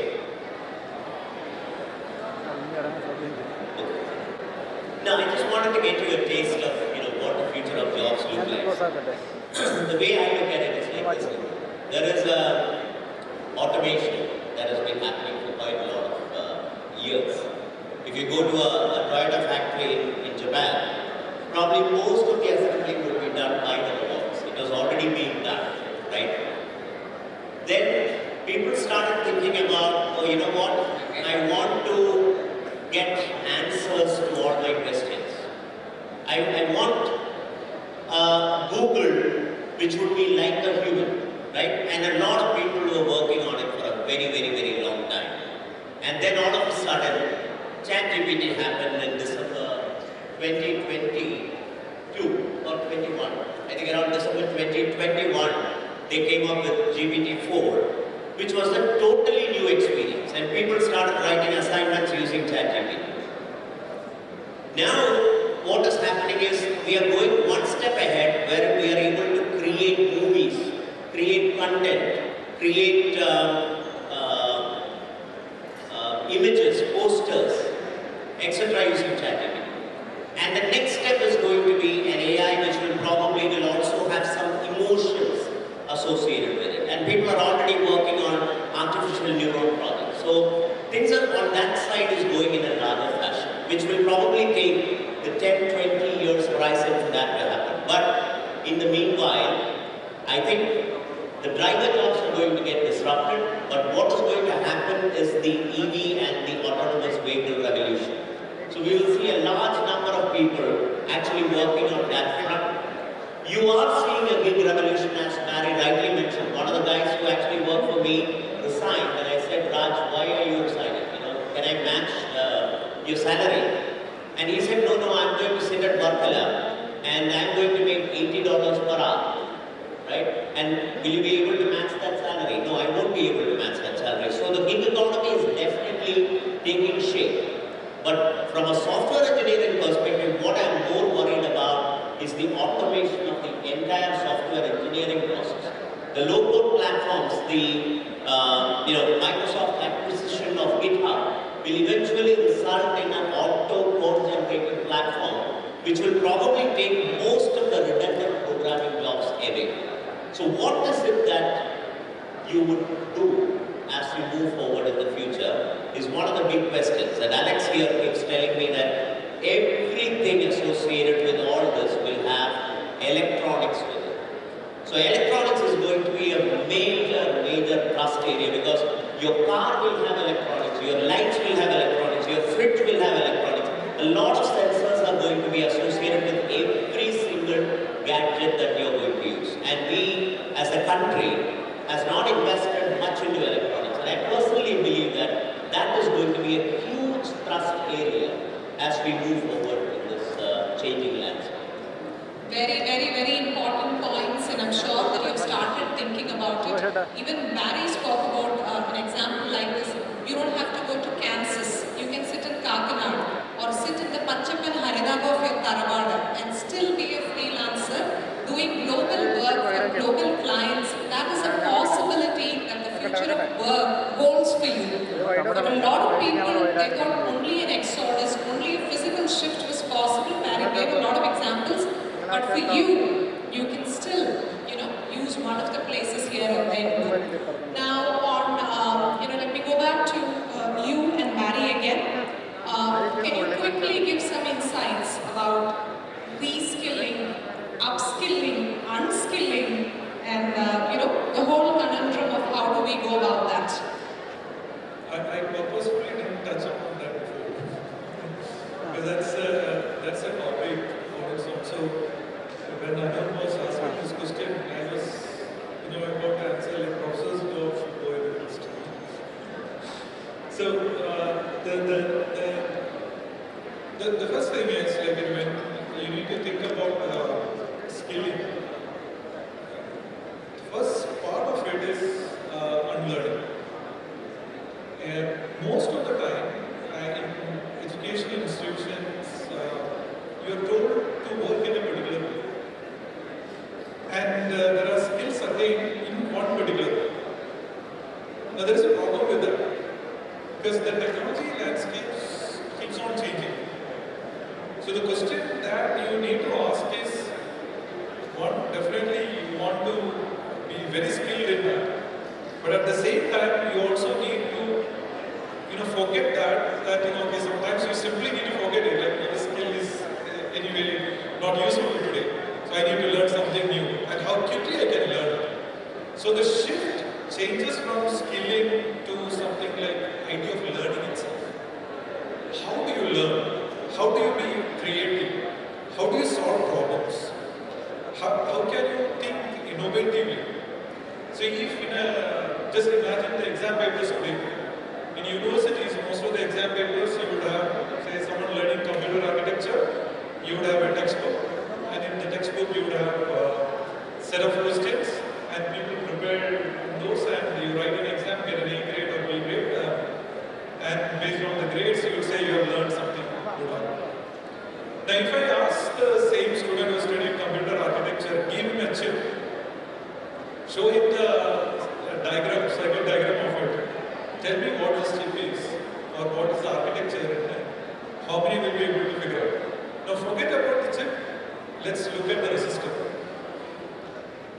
No, I just wanted to get you a taste of what the future of jobs look like. The way I look at it is like this. There is automation that has been happening for quite a lot of years. If you go to a Toyota factory in Japan, probably most of the assembly would be done by the robots. It was already being done, right? Then people started thinking about, you know what, I want to get answers to all my questions. I want Google, which would be like a human, right? And a lot of people were working on it for a very, very, very long time. And then all of a sudden, ChatGPT happened in December 2022 or 21. I think around December 2021, they came up with GPT-4, which was a totally new experience. And people started writing assignments using ChatGPT. Now, what is happening is we are going one step ahead where we are able to create movies, create content, create images, posters, etc. using ChatGPT. And the next step is going to be an AI which will also have some emotions associated with it. And people are already working on artificial neuron projects. So things are on that side is going in a larger fashion, which will probably take the 10-20 years horizon for that to happen. But in the meanwhile, I think the driver jobs are going to get disrupted, but what is going to happen is the EV and the autonomous vehicle revolution. So we will see a large number of people actually working on that front. You are seeing a big revolution, as Mary rightly mentioned. One of the guys who actually worked for me resigned, and I said, Raj, why are you resigning? Can I match your salary? And he said, no, I'm going to sit at Varkala and I'm going to make $80 per hour, right? And will you be able to match that salary? No, I won't be able to match that salary. So the gig economy is definitely taking shape. But from a software engineering perspective, what I'm more worried about is the automation of the entire software engineering process. The low-code platforms, the Microsoft acquisition of GitHub will eventually result in an auto-code-generated platform, which will probably take most of the redundant programming jobs away. So what is it that you would do as you move forward in the future is one of the big questions. And Alex here keeps telling me that everything associated with all this will have electronics with it. So electronics is going to be a major trust area, because your car will have electronics, your lights will have electronics, your fridge will have electronics. A lot of sensors are going to be associated with every single gadget that you are going to use. And we, as a country, has not invested much into electronics. And I personally believe that that is going to be a huge thrust area as we move forward in this changing landscape. Very important points, and I'm sure that you've started thinking about it. Even Barry spoke about an example like this. You don't have to go to Kansas. You can sit in Kakinada or sit in the Pachappan Harinaga of your Taravada and still be a freelancer doing global work for global clients. That is a possibility that the future of work holds for you. But a lot of people, they thought only an exodus, only a physical shift was possible. Mary gave a lot of examples. But for you, you can still, use one of the places here and there. Now let me go back to you and Mary again. Can you quickly give some insights about reskilling, upskilling, unskilling, and the whole conundrum of how do we go about that? I purposefully didn't touch upon that before because that's a topic on its own. So when Anoop was asking this question, I was about to answer like professors go ahead with this. So the first thing is like when you need to think about skilling. The first part of it is unlearning. Most of the time in educational institutions, you are told to work in a particular way. And there are skills attained in one particular way. Now there is a problem with that because the technology landscape keeps on changing. So the question that you need to ask is, one, definitely you want to be very skilled in that. But at the same time, you also need to forget that okay, sometimes you simply need to forget it. Like the skill is anyway not useful today. So I need to learn something new. And how quickly I can learn it. So the shift changes from skilling to something like idea of learning itself. How do you learn? How do you be creative? How do you solve problems? How can you think innovatively? So if just imagine the exam papers today. In universities, most of the exam papers you would have, say someone learning computer architecture, you would have a textbook, and in the textbook you would have a set of questions, and people prepare those, and you write an exam, get an A grade or B grade, and based on the grades you would say you have learned something good on. Now if I ask the same student who studied computer architecture, give him a chip, show him the diagram, circuit diagram of it. Tell me what this chip is, or what is the architecture, and how many will be able to figure out. Now forget about the chip, let's look at the resistor.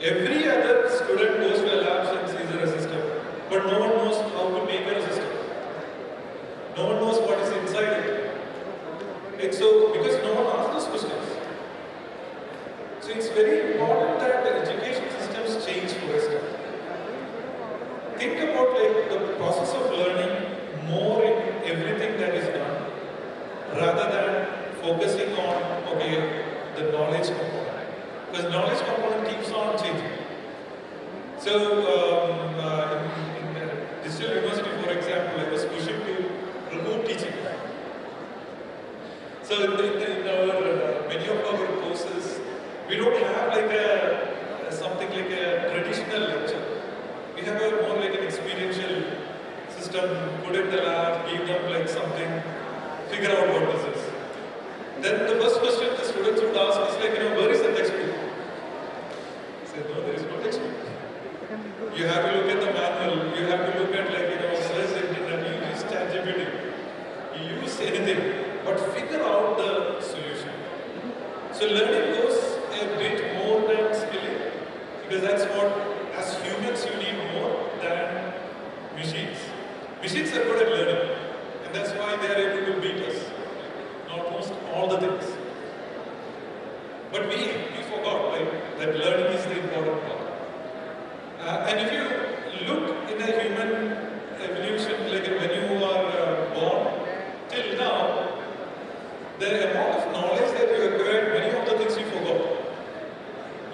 Every other student goes to a lab and sees a resistor, but no one knows how to make a resistor. No one knows what is inside it. And so, because no one asks those questions. So it's very important that the education systems change first. Think about like the process of learning more in everything that is done, rather than focusing on the knowledge component, because knowledge component keeps on changing. So in digital university, for example, I was pushing to remote teaching. So in our many of our courses, we don't have like something like a traditional lecture. We have a more like an experiential system, put in the lab, give them like something, figure out what this is. Then the first question the students would ask is like, where is the textbook? I said, no, there is no textbook. You have to look at the manual, you have to look at like, search internet, you use ChatGPT, you use anything, but figure out the solution. So learning goes a bit more than skilling, because that's what, as humans, you need more than machines. Machines are good at learning, and that's why they are able to beat us in almost all the things. But we forgot that learning is the important part. And if you look in a human evolution, like when you are born till now, the amount of knowledge that you acquired, many of the things you forgot.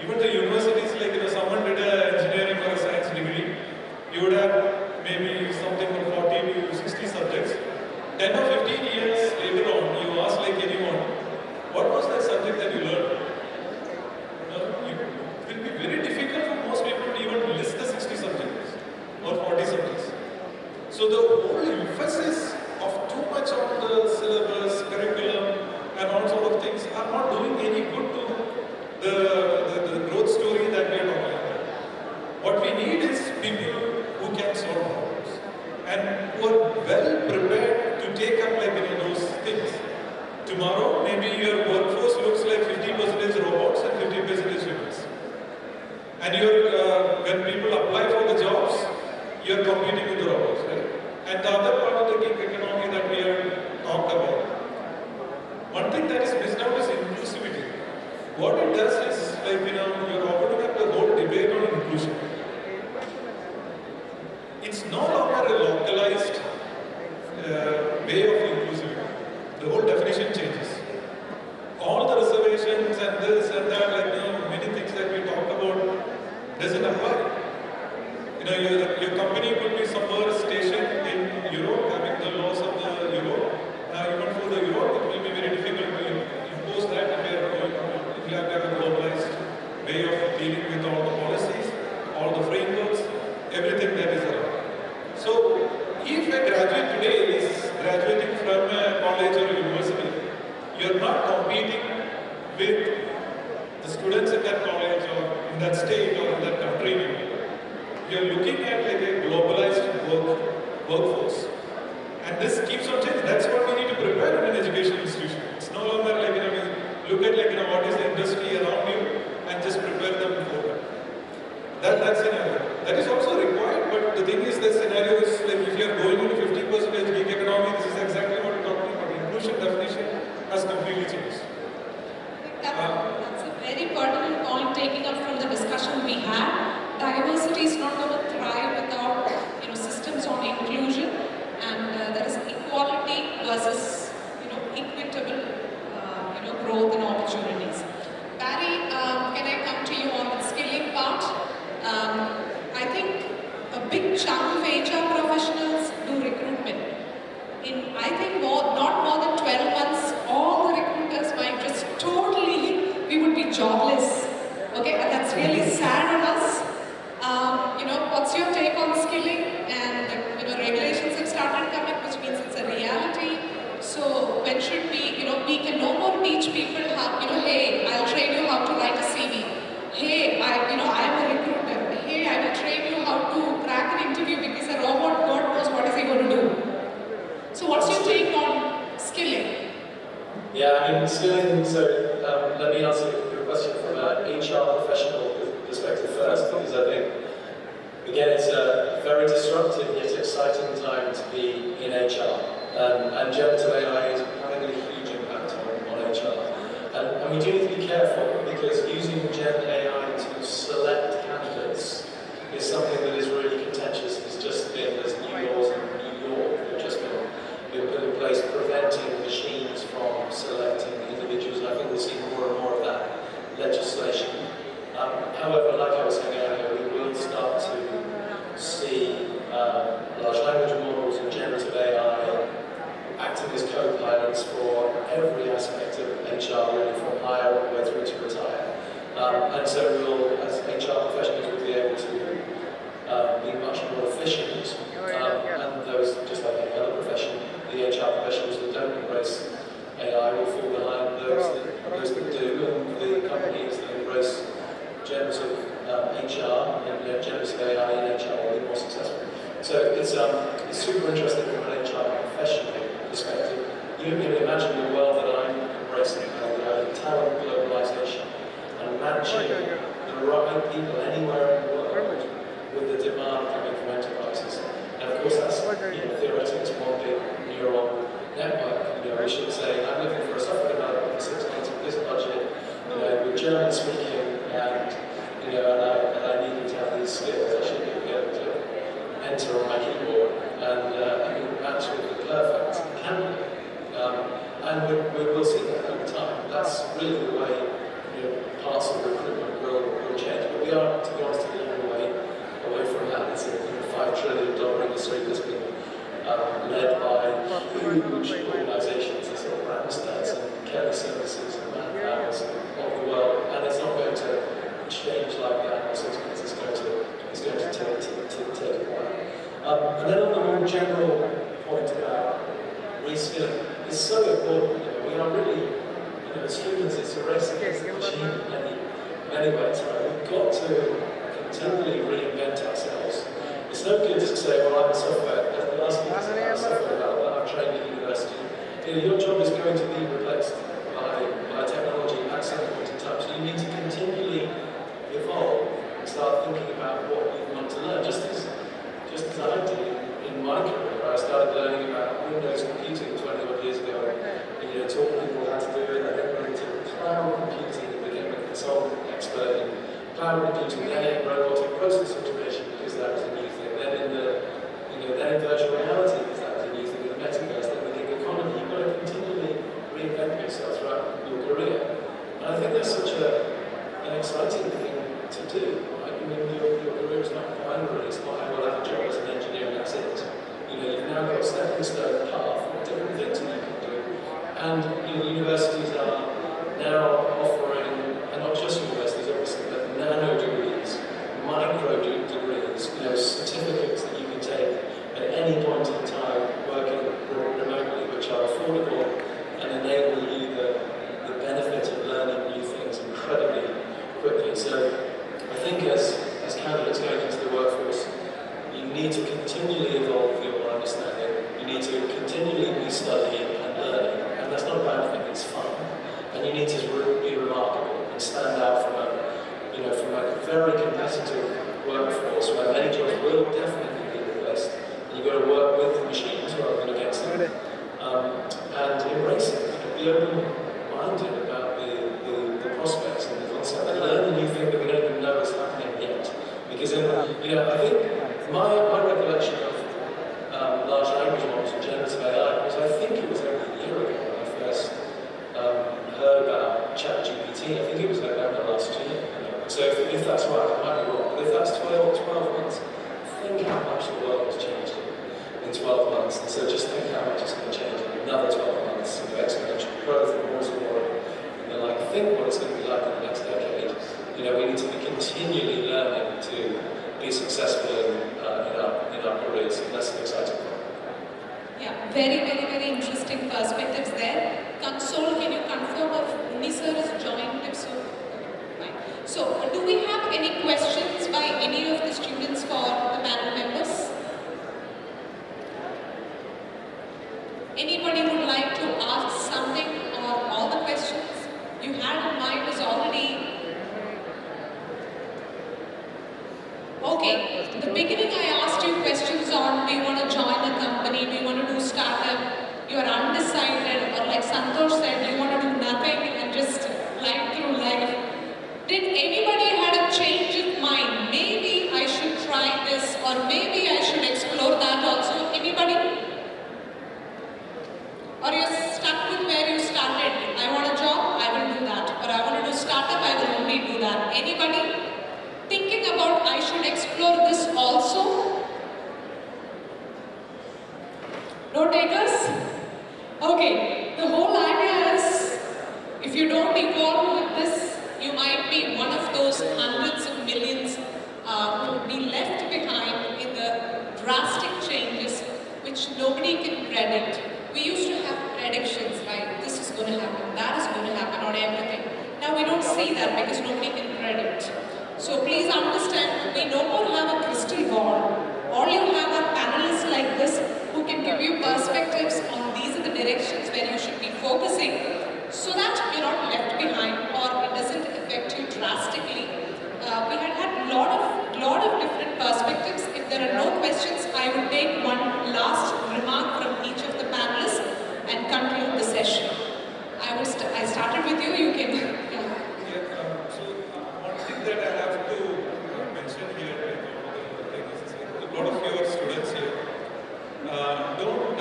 Even the universities, like someone did an engineering or a science degree, you would have maybe something from 40 to 60 subjects. 10 or 15 years later on, you ask like anyone, what was that subject that you learned? It will be very difficult for most people to even list the 60 subjects or 40 subjects. So the whole emphasis of too much on the syllabus, curriculum, and all sort of things are not doing any good to the growth story that we are talking about. What we need is people who can solve problems and who are well take up those things. Tomorrow, maybe your workforce looks like 50% robots and 50% humans. And when people apply for the jobs, you're competing with the robots, right? And the other part of the gig economy that we have talked about, one thing that is missed out is inclusivity. What it does is, you're opening up the whole debate on inclusion. It's no longer a localized way of inclusivity. The whole definition changes. All the reservations and this and that, many things that we talked about doesn't apply. Your company could be somewhere stationed in Europe, having the laws of the Europe. Now, even for the Europe, it will be very difficult to impose that if you have to have a globalized way of dealing with all the policies, all the frameworks, everything that is around. So, if a graduate today is graduating from a college or a university, you're not competing with the students in that college or in that state or in that country. You're looking at a globalized workforce. And this keeps on changing. That's what we need to prepare in an education institution. It's no longer look at what is the industry around you and just prepare them for that. That scenario. That is also required, but the thing is, the scenario is if you're going on a 50% gig economy, this is exactly what we're talking about. Inclusion definition has completely changed. That's a very pertinent point taken up from the discussion we had. Diversity is not going to thrive without systems on inclusion, and there is equality versus equitable growth and opportunities. Barry, can I come to you on the skilling part? I think a big chunk of HR professionals do recruitment. I think not more than 12 months, all the recruiters might just we would be jobless. Okay, and that's really sad on us. What's your take on skilling? And regulations have started coming, which means it's a reality. So when should we can no more teach people how, hey, I'll train you how to write a CV. Hey, I am a recruiter. Hey, I will train you how to crack an interview because a robot, God knows what is he going to do. So what's your take on skilling? Yeah, skilling, let me answer your question from an HR professional perspective first, because I think, again, it's a very disruptive yet exciting time to be in HR. And generative AI is having a huge impact on HR. And we do need to be careful, because using Gen AI to select candidates is something that is really contentious. There's new laws in New York that have just been put in place preventing machines from selecting individuals. And I think we'll see more and more of that legislation. However, like I was saying earlier, we will start to see large language models and generative AI acting as co-pilots for every aspect of HR, really from hire all the way through to retire. And so we'll, as HR professionals, will be able to be much more efficient. And those, just like any other profession, the HR professionals that don't embrace AI will fall behind those that do, and the companies that embrace generative HR and generative AI in HR will be more successful. So it's super interesting from an HR professional perspective. You can imagine the world that I'm embracing, talent globalization and matching the right people anywhere in the world with the demand coming from enterprises. And of course, that's theoretically it's one big neural network. We should say, I'm looking for a software developer for 6 months with this budget, with German speaking, and I need you to have these skills. I should be able to enter on my keyboard and match with the perfect candidate. And we will see that over time. That's really the way parts of recruitment will change. But we are, to be honest, a long way away from that. It's a $5 trillion industry that's been led by huge organisations, the sort of Randstads and Kelly Services and Manpowers of the world, and it's not going to change like that in 6 months. It's going to take a while. And then on the more general point about reskilling, it's so important. We are really, as humans, it's a race against the machine in many ways. Right? We've got to continually reinvent ourselves. It's no good just to say, well, I'm a software. The last speaker said, I'm a software developer, I'm trained at university. your job is going to be replaced by technology at some point in time. So you need to continually evolve and start thinking about what you want to learn. Just as I did in my career, I started learning about Windows computing 20 odd years ago. Taught people how to do it, and then went into cloud computing and became a consultant expert in cloud computing, then in robotic process automation because that was a new thing. Then in then in virtual reality because that was a new thing in the metaverse. Then the gig economy. You've got to continually reinvent yourself throughout your career. And I think that's such an exciting thing to do. Right? I mean, your career is not binary. It's not I will have a job as an engineer and that's it. You've now got a stepping stone path of different things that you can do. And universities are now offering, and not just universities obviously, but nano degrees, micro degrees, certificates that you can take at any point in time working remotely, which are affordable and enable you the benefit of learning new things incredibly quickly. So I think as candidates going into the workforce, you need to continually evolve your understanding. You need to continually be studying and learning. And that's not a bad thing, it's fun. And you need to be remarkable and stand out from a very competitive workforce where many jobs will definitely be replaced. And you've got to work with the machines rather than against them. And embrace it. Be open-minded about the prospects and the concept and learn the new thing that we don't even know is happening yet. Because I think my recollection of large language models and generative AI was I think it was only a year ago when I first heard about ChatGPT. I think it was November last year. So if that's right, I might be wrong, but if that's 12 months, think how much the world has changed in 12 months. And so just think how much it's going to change in another 12 months, exponential growth and more. And think what it's going to be like in the next decade. We need to be continually learning to be successful in our careers, and that's an exciting one. Yeah, very, very, very interesting perspectives there. Console, can you confirm if Uni sir is joined? If so, fine. So, do we have any questions by any of the students for the panel members? Anybody would like to ask something or all the questions you had in mind is already... Okay, in the beginning I asked you questions on do you want to join a company, do you want to do startup, you are undecided, or like Santosh said, do you want to do nothing and just glide through life. Did anybody had a change of mind? Maybe I should try this or maybe I should explore that also. Anybody? Or you're stuck with where you started. I want a job, I will do that. Or I want to do startup, I will only do that. Anybody? Thinking about I should explore this also? No takers? Okay, the whole idea is if you don't evolve with this, you might be one of those hundreds of millions who will be left behind in the drastic changes which nobody can predict. We used to have predictions, right? This is going to happen, that is going to happen on everything. Now we don't see that because nobody can predict. So please understand, we no more have a crystal ball. All you have are panelists like this who can give you perspectives on these are the directions where you should be focusing so that you're not left behind or it doesn't affect you drastically. We had a lot of different perspectives. If there are no questions, I will take one last remark from each of the panelists and conclude the session. I started with you, you can... That I have to mention here, a lot of your students here don't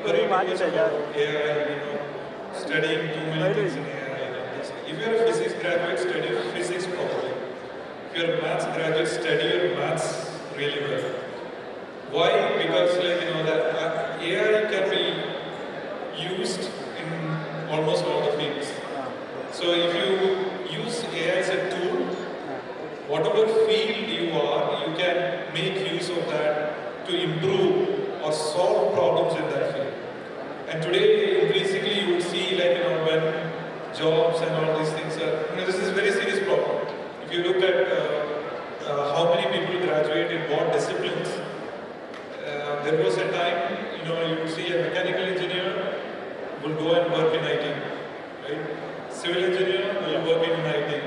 worry much about AI, studying too many things in AI. If you're a physics graduate, study physics properly. If you're a maths graduate, study your maths really well. Why? Because that AI can be used in almost all the fields. So if you use AI as a tool, whatever field you are, you can make use of that to improve or solve problems in that field. And today, increasingly, you would see when jobs and all these things are, this is a very serious problem. If you look at how many people graduate in what disciplines, there was a time, you would see a mechanical engineer will go and work in IT, right? Civil engineer will work in IT.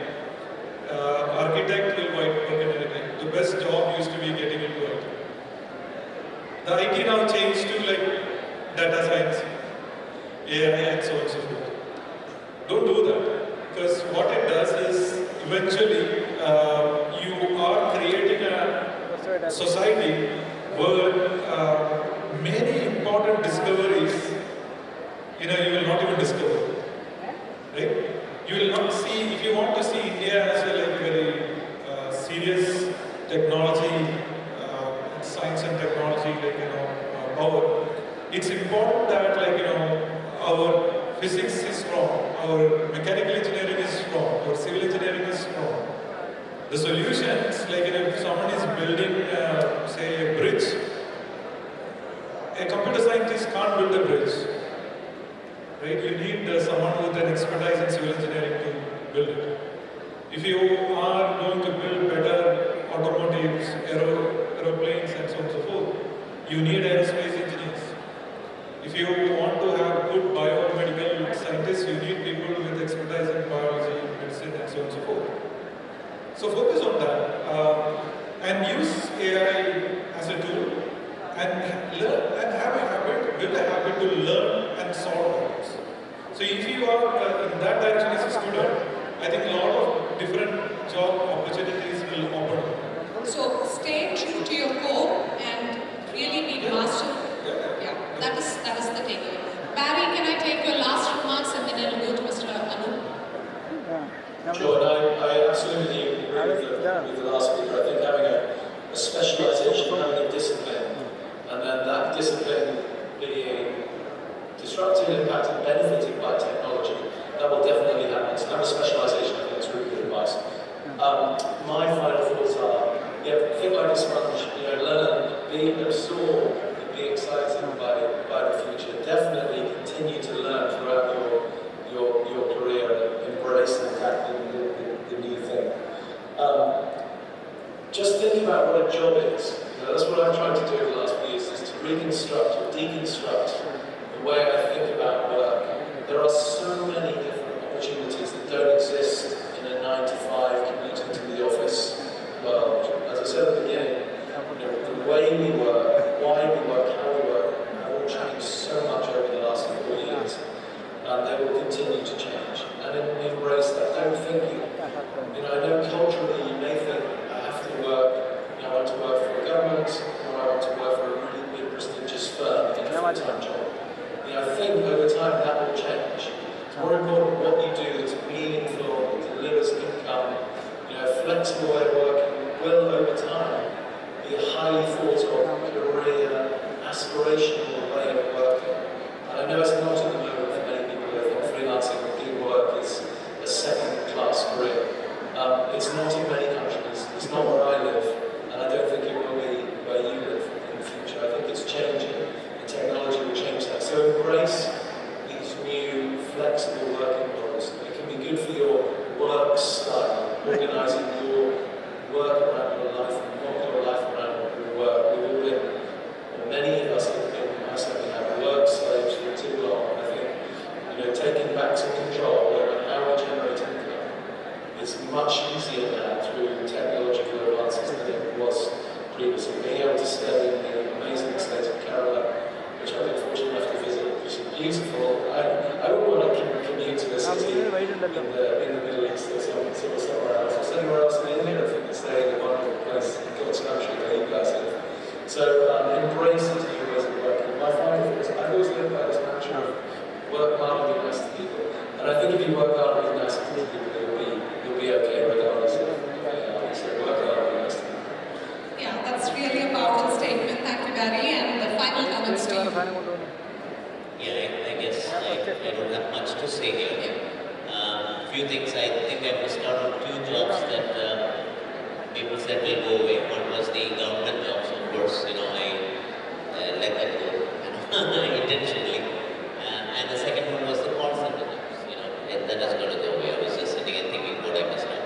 Architect will work in IT. The best job used to be getting into IT. The IT now changed to like data science, AI and so on and so forth. Don't do that, because what it does is eventually you are creating a society where many important discoveries, you will not even discover, right? You will not see, if you want to see India as a very serious technology, science and technology, power, it's important that our physics is strong, our mechanical engineering is strong, our civil engineering is strong. The solutions, if someone is building, say, a bridge, a computer scientist can't build a bridge, right? You need someone with an expertise in civil engineering to build it. If you are going to build better automotives, aeroplanes, and so on and so forth, you need aerospace engineers. If you want to have good biomedical scientists, you need people with expertise in biology, medicine, and so on and so forth. So focus on that and use AI as a tool and learn and have a habit, build a habit to learn and solve problems. So if you are in that direction as a student, I think a lot of different job opportunities will open up. So stay true to your core and really be master. Yeah, that is the takeaway. Barry, can I take your last remarks and then I'll go to Mr. Anoop? Sure, and I absolutely agree with the last speaker. I think having a specialization, having a discipline, and then that discipline being disrupted, impacted, benefited by technology, that will definitely happen. So have a specialization, I think it's really good advice. My final thoughts are, think like a sponge, learn, be absorbed, and be excited by the future. Definitely continue to learn throughout your career, embrace and tackle the new thing. Just think about what a job is. That's what I've tried to do in the last few years, is to reconstruct or deconstruct the way I think about work. There are so many different opportunities that don't exist in a 9-to-5 commuting to the office world. As I said at the beginning, the way we work, why we work, how we work, have all changed so much over the last 4 years. And they will continue to change. And embrace that. Don't think I know culturally you may think I have to work, I want to work for a government, or I want to work for a really big prestigious firm in a full-time job. I think over time that will change. It's more important what you do that's meaningful, that delivers income. Flexible way of working will over time be a highly thought of career, aspirational way of working. And I know it's not at the moment for many people who think freelancing or gig work is a second-class career. It's not in many countries. It's not where I live, and I don't think it will be where you live in the future. I think it's changing, and technology will change that. So embrace these new, flexible working models. It can be good for your work style, organising your work around your life and not your life around your work. We've all been, or many of us have been, I certainly have, work slaves for too long. I think, taking back some control over how we generate income is much easier now through technological advances than it was previously. Being able to stay in the amazing state of Kerala, which I've been fortunate enough to visit, which is beautiful. I wouldn't want to commute to a city in the Middle East or somewhere else, or somewhere else in India if you can stay in the wonderful place in God's country where you guys live. So embrace these new ways of working. My final thing is, I've always lived by this mantra of work hard and be nice to people. And I think if you work hard and be nice to people, you'll be okay regardless of so work hard and be nice to people. Yeah, that's really a powerful statement. Thank you, Barry. And the final comments to you. Yeah, I guess I don't have much to say here. Few things I think I missed out on 2 jobs that people said will go away. One was the government jobs, of course. I let that go intentionally. And the second one was the call center jobs. That is going to go away. I was just sitting and thinking what I missed out.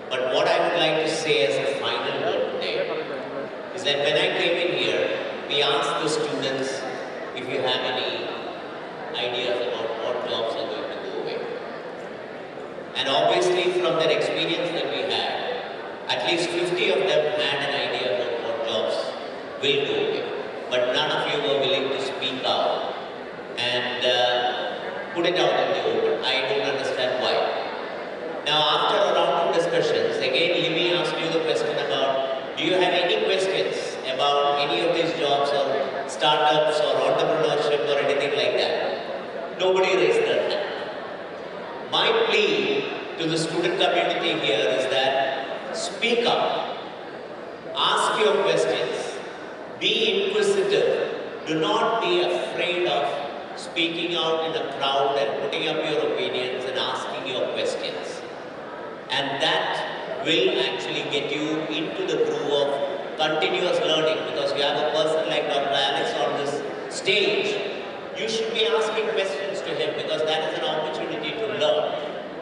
But what I would like to say as a final word today is that when I came in here, we asked the students if you have any ideas about jobs are going to go away. And obviously from their experience that we had, at least 50 of them had an idea about what jobs will go away. But none of you were willing to speak out and put it out in the open. I don't understand why. Now after a round of discussions, again Limi asked you the question about, do you have any questions about any of these jobs or startups or entrepreneurship or anything like that? Nobody raised their hand. My plea to the student community here is that speak up, ask your questions, be inquisitive, do not be afraid of speaking out in a crowd and putting up your opinions and asking your questions. And that will actually get you into the groove of continuous learning, because you have a person like Dr. Alex on this stage, you should be asking questions to him because that is an opportunity to learn.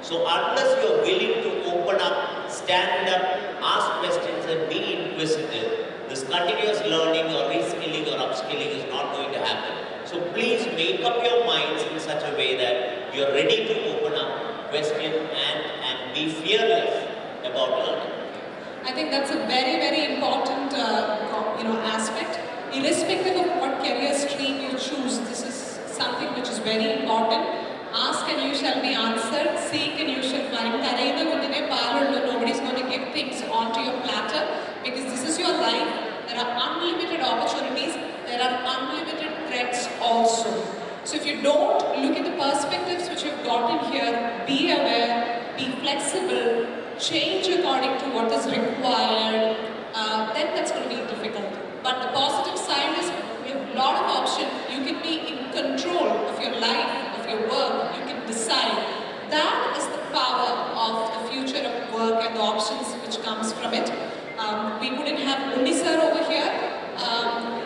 So unless you are willing to open up, stand up, ask questions and be inquisitive, this continuous learning or reskilling or upskilling is not going to happen. So please make up your minds in such a way that you are ready to open up, question and be fearless about learning. I think that's a very, very important aspect. Irrespective of what career stream you choose, this is something which is very important. Ask and you shall be answered. Seek and you shall find. Nobody's going to give things onto your platter because this is your life. There are unlimited opportunities. There are unlimited threats also. So if you don't look at the perspectives which you've gotten here, be aware, be flexible, change according to what is required, then that's going to be difficult. But the positive side is you have a lot of options. You can be in control of your life, of your work. You can decide. That is the power of the future of work and the options which comes from it. We wouldn't have Undi sir over here.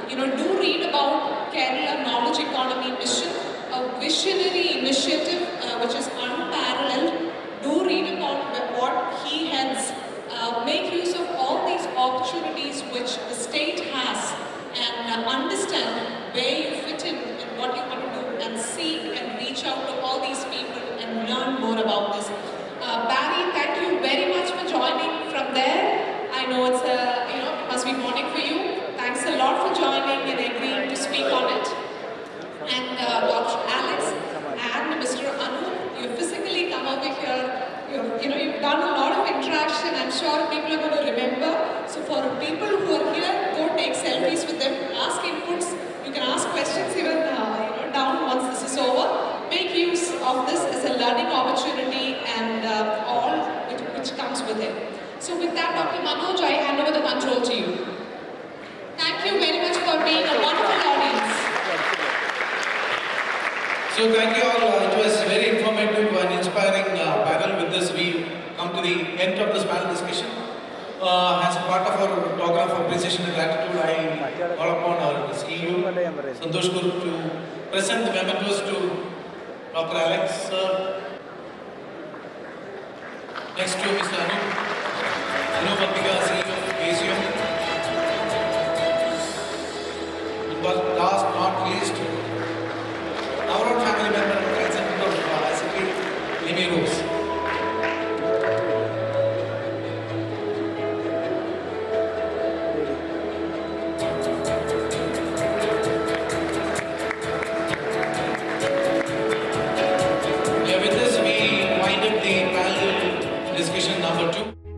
Do read about Kerala Knowledge Economy Mission, a visionary initiative which is unparalleled. Do read about what he heads. Make use of all these opportunities which the state has and understand where you fit in and what you want to do and seek and reach out to all these people and learn more about this. Barry, thank you very much for joining from there. I know it's it must be morning for you. Thanks a lot for joining and agreeing to speak on it. And Dr. Alex and Mr. Anoop, you physically come over here. You've done a lot of interaction. I'm sure people are going to remember. So for people who are here, go take selfies with them, ask inputs. You can ask questions even down once this is over. Make use of this as a learning opportunity and all which comes with it. So with that, Dr. Manoj, I hand over the control to you. Thank you very much for being a wonderful audience. So thank you all. It was very informative and inspiring panel. With this, we come to the end of this panel discussion. As a part of our program of appreciation and gratitude, I call upon our CEO, Santosh Guru, to present the mementos to Dr. Alex, sir. Next to Mr. Anoop, Ambika, CEO of ICSET. But last but not least, our own family member and president of ICT, Limi Rose. Yeah, with this we wind up the panel discussion number 2.